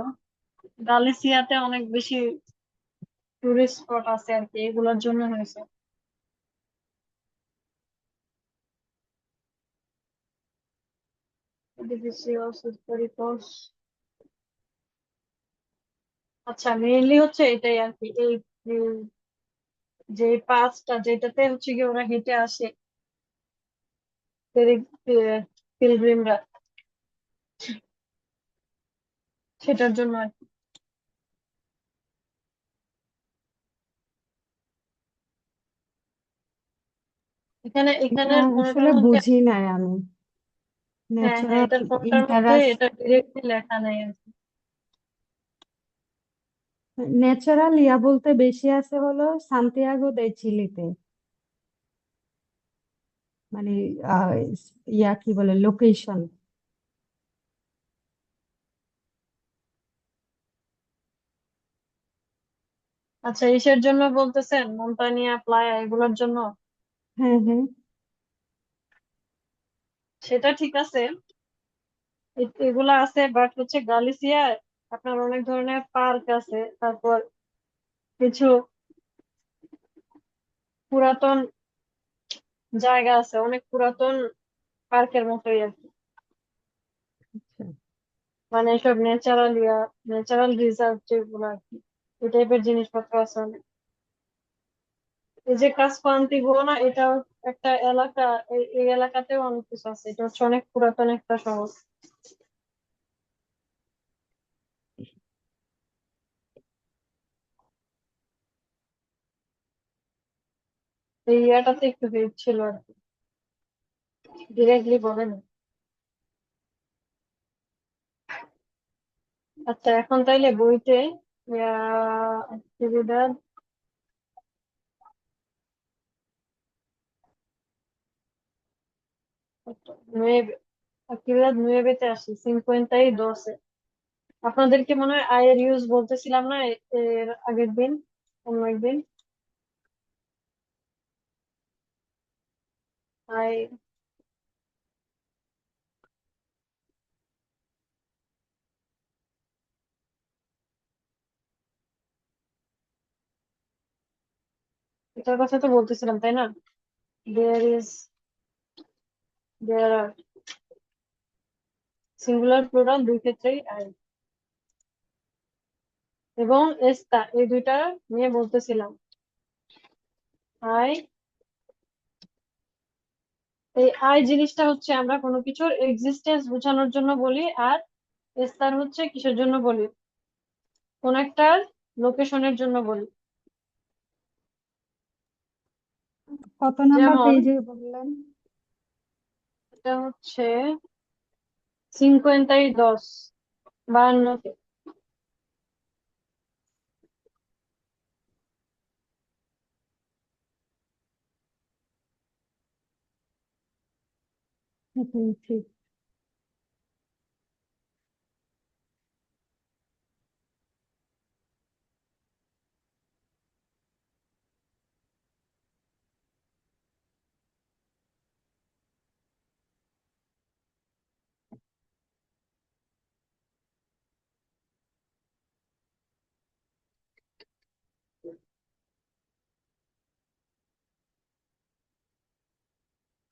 গালিসিয়াতে অনেক বেশি টুরিস্ট স্পট আছে আর কি, এগুলোর জন্য হয়েছে। Edificios históricos। আচ্ছা, মেইনলি হচ্ছে এটাই আর কি। এই যে পাঁচটা যেটাতে হচ্ছে কি ওরা হেঁটে আসে পিলগ্রিমরা, সেটার জন্য আর কি। এটা এখানের কোনটার আসলে মধ্যে, বুঝি নাই আমি। হ্যাঁ হ্যাঁ, ন্যাচারাল এটার কোনটার মধ্যে ইন্টারাস এটা ডিরেক্টলি লেখা নাই আর কি। ন্যাচারাল ইয়া বলতে বেশি আছে হলো সান্তিয়াগো দে চিলিতে, মানে আহ, ইয়া কি বলে লোকেশন। আচ্ছা, ইসের জন্য বলতেছেন মন্তানিয়া প্লায়া এগুলোর জন্য। হ্যাঁ হ্যাঁ। সেটা ঠিক আছে, এগুলা আছে, বাট হচ্ছে গালিসিয়ায় আপনার অনেক ধরনের পার্ক আছে, তারপর কিছু পুরাতন জায়গা আছে, অনেক পুরাতন পার্কের মতোই আর কি। আচ্ছা। মানে এসব ন্যাচারাল রিজার্ভ যেগুলো আর কি, এই টাইপের জিনিসপত্র আছে অনেক। এই যে কাসকো আন্তিগুয়ানা, এটা একটা এলাকা, এই এলাকাতেও অনেক কিছু আছে। এটা হচ্ছে অনেক পুরাতন একটা শহর। এই ইয়াটাতে একটু ভিড় ছিল আর কি, ডিরেক্টলি বলেন। আচ্ছা, এখন তাইলে বইতে actividad nueve, actividad nueve তে আসি, 52 আপনাদেরকে মনে হয় আয়ের ইউজ বলতেছিলাম না এর আগের দিন, অন্য একদিন। আয়, এটার কথা তো বলতেছিলাম তাই না? There is, there are, singular plural দুই ক্ষেত্রেই আয় এবং এস্তা, এই দুইটা নিয়ে বলতেছিলাম। আয়, এই আই জিনিসটা হচ্ছে আমরা কোনো কিছুর এক্সিস্টেন্স বোঝানোর জন্য বলি, আর এস্তার হচ্ছে কিসের জন্য বলি, কোন একটা লোকেশনের জন্য বলি। কত নাম্বার যেমন পেজে বললেন? এটা হচ্ছে 52, 52 হুম, ঠিক।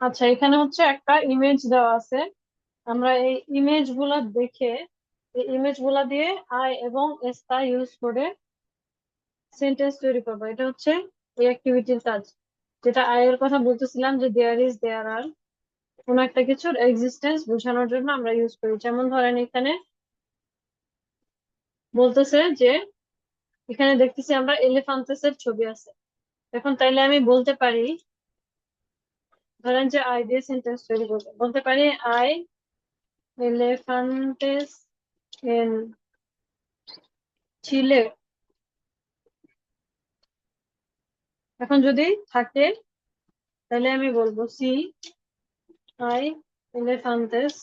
আচ্ছা, এখানে হচ্ছে একটা ইমেজ দেওয়া আছে। আমরা এই ইমেজ গুলা দেখে, এই ইমেজ গুলা দিয়ে আই এবং এস্তা ইউজ করে সেন্টেন্স তৈরি করবো। এটা হচ্ছে এই অ্যাক্টিভিটির কাজ। যেটা এর কথা বলতেছিলাম যে দেয়ার ইজ দেয়ার আর, কোন একটা কিছুর এক্সিস্টেন্স বোঝানোর জন্য আমরা ইউজ করি। যেমন ধরেন এখানে বলতেছে যে এখানে দেখতেছি আমরা এলিফ্যান্টাসের ছবি আছে। এখন তাইলে আমি বলতে পারি, ধরেন যে আই দিয়ে সেন্টেন্স তৈরি করবো, বলতে পারি আই এলিফ্যান্টেস ইন চিলে। এখন যদি থাকে তাহলে আমি বলবো সি আই এলিফ্যান্টেস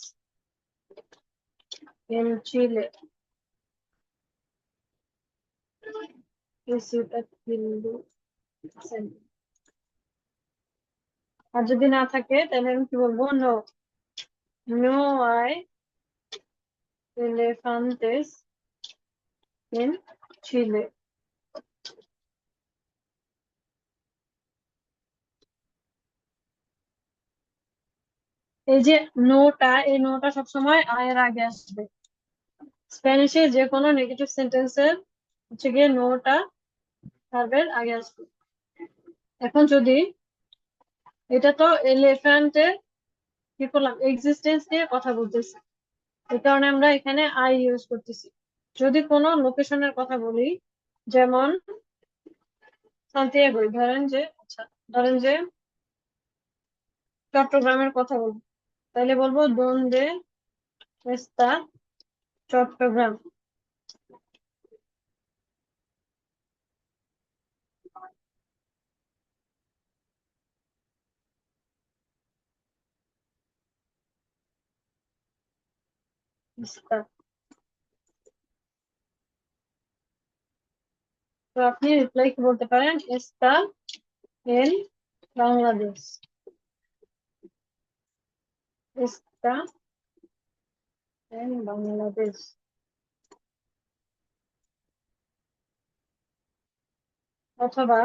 ইন চিলে। আর যদি না থাকে তাহলে আমি কি বলবো, নো নো আই এলিফ্যান্টেস ইন চিলে। এই যে নোটা, এই নোটা সবসময় আয়ের আগে আসবে। স্প্যানিশে যে কোনো নেগেটিভ সেন্টেন্সের হচ্ছে গিয়ে নোটা ভার্বের আগে আসবে। এখন যদি এটা তো এলিফ্যান্টের কি করলাম, এক্সিস্টেন্স নিয়ে কথা বলতেছি, এই কারণে আমরা এখানে আই ইউজ করতেছি। যদি কোনো লোকেশনের কথা বলি, যেমন সান্তিয়াগো, ধরেন যে চট্টগ্রামের কথা বলবো, তাহলে বলবো দোনদে এস্তা চট্টগ্রাম। এস্তা। তো আপনি রিপ্লাই কি বলতে পারেন, এস্তা এন বাংলাদেশ, এস্তা এন বাংলাদেশ। অথবা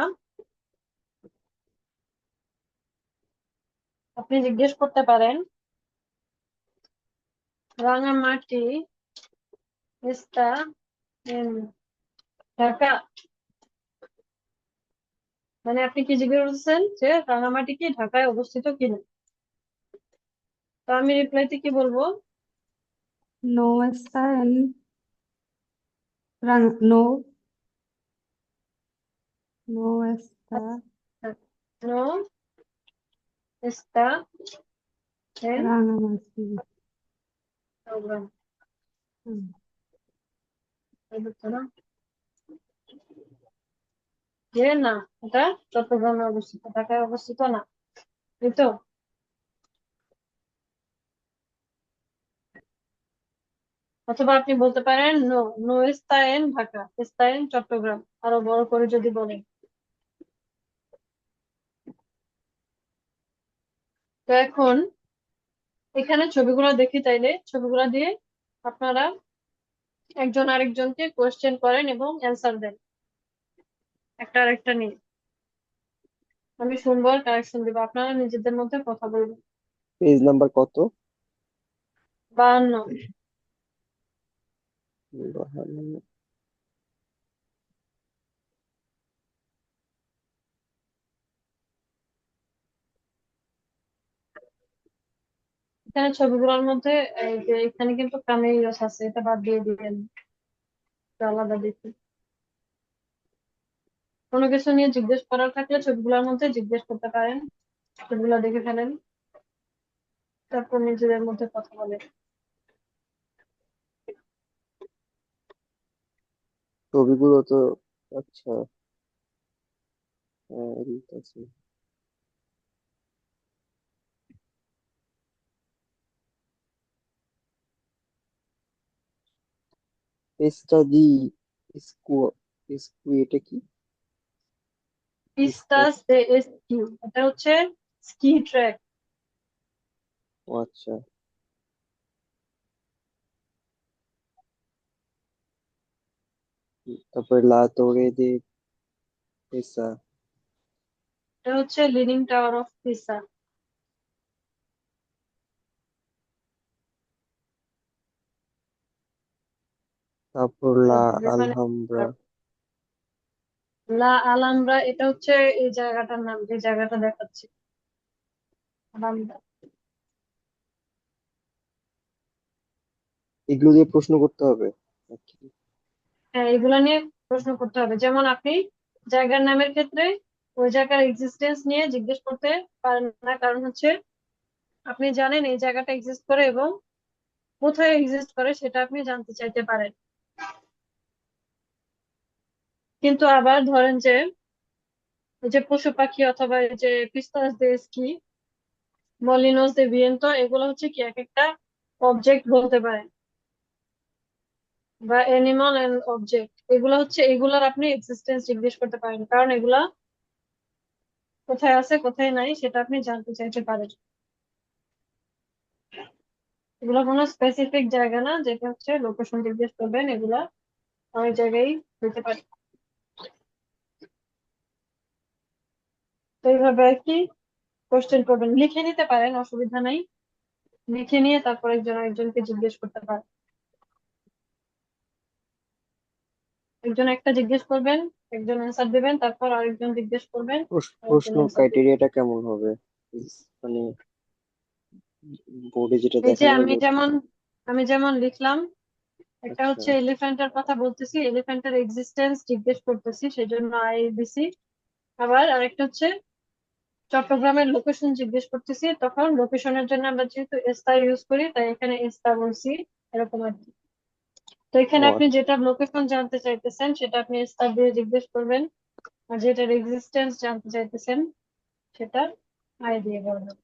আপনি জিজ্ঞেস করতে পারেন রাঙামাটি এস্তা এন ঢাকা। মানে আপনি কি জিজ্ঞেস করছেন যে রাঙামাটি কি ঢাকায় অবস্থিত কিনা। তো আমি রিপ্লাইতে কি বলবো, No está en no, no está নো এস্তা এন Rangamati. চট্টগ্রাম। হুম। এই হচ্ছে না যে না, এটা চট্টগ্রামে অবস্থিত, ঢাকায় অবস্থিত না, এই তো। অথবা আপনি বলতে পারেন নো নো এস্তা এন ঢাকা, এস্তা এন চট্টগ্রাম, আরো বড় করে যদি বলেন। তো এখন এখানে ছবিগুলো দেখি, তাইলে ছবিগুলো দিয়ে আপনারা একজন আরেকজনকে কোয়েশ্চেন করেন এবং অ্যান্সার দেন একটা আরেকটা নিয়ে। আমি শুনবো আর কারেকশন দিব, আপনারা নিজেদের মধ্যে কথা বলবেন। পেজ নাম্বার কত? 52। বাহান্ন। এখানে ছবিগুলোর মধ্যে এই যে এখানে কিন্তু কামেলিয়াস আছে, এটা বাদ দিয়ে দিবেন, এটা আলাদা দেখি। কোনো কিছু নিয়ে জিজ্ঞেস করার থাকলে ছবিগুলোর মধ্যে জিজ্ঞেস করতে পারেন, ছবিগুলো দেখে ফেলেন, তারপর নিজেদের মধ্যে কথা বলেন। ছবিগুলো তো, আচ্ছা, হ্যাঁ, ঠিক আছে। পেস্তাদি স্কু স্কু এটা কি? পিস্তাস পিস্তাস। দে এসকিউ, এটা হচ্ছে স্কি ট্র্যাক। ও আচ্ছা। তারপরে লা তোরে দে পেসা। এটা হচ্ছে লিনিং টাওয়ার অফ পিসা। তারপর লা মানে আলহামব্রা। লা আলামরা এটা হচ্ছে এই জায়গাটার নাম, যে জায়গাটা দেখাচ্ছি, আলামরা। এগুলো দিয়ে প্রশ্ন করতে হবে নাকি? হ্যাঁ, এগুলা নিয়ে প্রশ্ন করতে হবে। যেমন আপনি জায়গার নামের ক্ষেত্রে ওই জায়গার এক্সিস্টেন্স নিয়ে জিজ্ঞেস করতে পারেন না, কারণ হচ্ছে আপনি জানেন এই জায়গাটা এক্সিস্ট করে এবং কোথায় এক্সিস্ট করে সেটা আপনি জানতে চাইতে পারেন। কিন্তু আবার ধরেন যে এই যে পশু পাখি অথবা এই যে পিস্তাস দে স্কি, মলিনোস দে ভিয়েন্তো, এগুলো হচ্ছে কি এক একটা অবজেক্ট বলতে পারেন, বা অ্যানিমাল এন্ড অবজেক্ট, এগুলো হচ্ছে এগুলার আপনি এক্সিস্টেন্স জিজ্ঞেস করতে পারেন, কারণ এগুলা কোথায় আছে কোথায় নাই সেটা আপনি জানতে চাইতে পারেন। এগুলো কোনো স্পেসিফিক জায়গা না যেটা হচ্ছে লোকেশন জিজ্ঞেস করবেন, এগুলা অনেক জায়গায় হতে পারে। তো এইভাবে আর কি কোশ্চেন করবেন, লিখে নিতে পারেন, অসুবিধা নাই। লিখে নিয়ে তারপর একজন আরেকজনকে জিজ্ঞেস করতে পারেন। একজন একটা জিজ্ঞেস করবেন, একজন অ্যান্সার দিবেন, তারপর আরেকজন জিজ্ঞেস করবেন, আরেকজন প্রশ্ন অ্যান্সার দিবেন। ক্রাইটেরিয়াটা কেমন হবে? মানে বোর্ডে যেটা এই যে দেখানো আমি হলো। যেমন আমি যেমন লিখলাম, একটা আচ্ছা। হচ্ছে এলিফ্যান্টের কথা বলতেছি, এলিফ্যান্টের এক্সিস্টেন্স জিজ্ঞেস করতেছি, সেজন্য আই দিছি। আবার আরেকটা হচ্ছে চট্টগ্রামের লোকেশন জিজ্ঞেস করতেছি, তখন লোকেশনের জন্য আমরা যেহেতু এস্তা ইউজ করি তাই এখানে এস্তা বলছি, এরকম আর কি। তো এখানে ও আপনি আচ্ছা। যেটা লোকেশন জানতে চাইতেছেন সেটা আপনি এস্তা দিয়ে জিজ্ঞেস করবেন, আর যেটার এক্সিস্টেন্স জানতে চাইতেছেন সেটা আই দিয়ে বলবেন।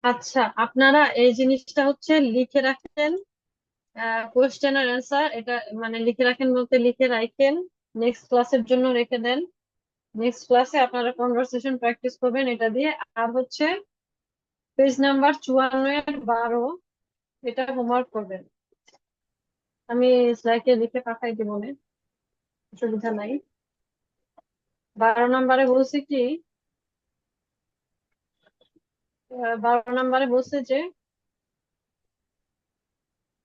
আচ্ছা, আপনারা এই জিনিসটা হচ্ছে লিখে রাখেন, কোয়েশ্চেন আর অ্যান্সার, এটা মানে লিখে রাখেন বলতে লিখে রাখেন, নেক্সট ক্লাসের জন্য রেখে দেন। নেক্সট ক্লাসে আপনারা কনভারসেশন প্র্যাকটিস করবেন এটা দিয়ে। আর হচ্ছে পেজ নাম্বার 54-এর 12, এটা হোমওয়ার্ক করবেন। আমি স্লাইডে লিখে পাঠাই দিব না, অসুবিধা নাই। 12 নম্বরে বলছি কি, 12 নম্বরে বলছে যে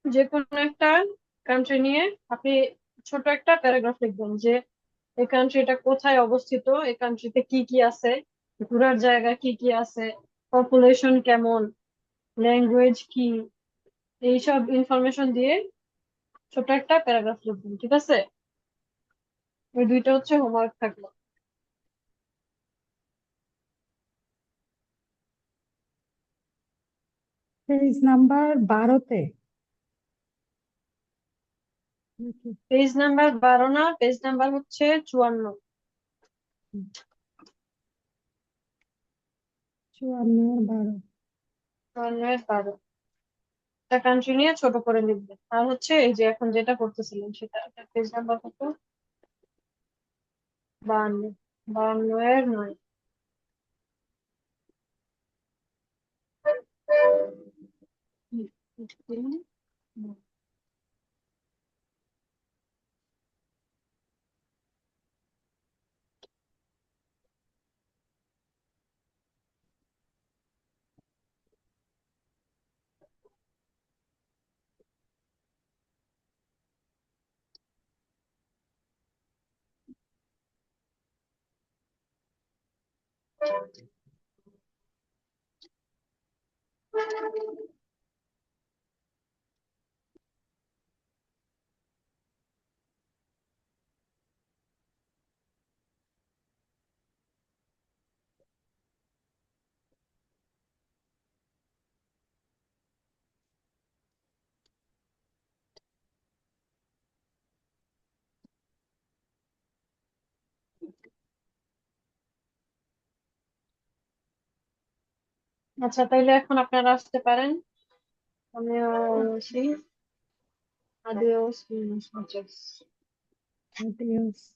যে কোনো একটা কান্ট্রি নিয়ে আপনি ছোট একটা প্যারাগ্রাফ লিখবেন, যে এই কান্ট্রিটা কোথায় অবস্থিত, এই কান্ট্রিতে কি কি আছে, ঘোরার জায়গা কি কি আছে, পপুলেশন কেমন, ল্যাঙ্গুয়েজ কি, এইসব ইনফরমেশন দিয়ে ছোট একটা প্যারাগ্রাফ লিখবেন, ঠিক আছে? ওই দুইটা হচ্ছে হোমওয়ার্ক থাকলো। পেজ নাম্বার 12-তে নাকি? পেজ নাম্বার 12 না, পেজ নাম্বার হচ্ছে 54। 54-এর 12। 54-এর 12 একটা কান্ট্রি নিয়ে ছোট করে লিখবেন। আর হচ্ছে এই যে এখন যেটা করতেছিলেন সেটা, পেজ নাম্বার কত, 52, 52-এর 9। আচ্ছা, তাইলে এখন আপনারা আসতে পারেন। আমিও আসি। Adiós, buenas noches. Adiós.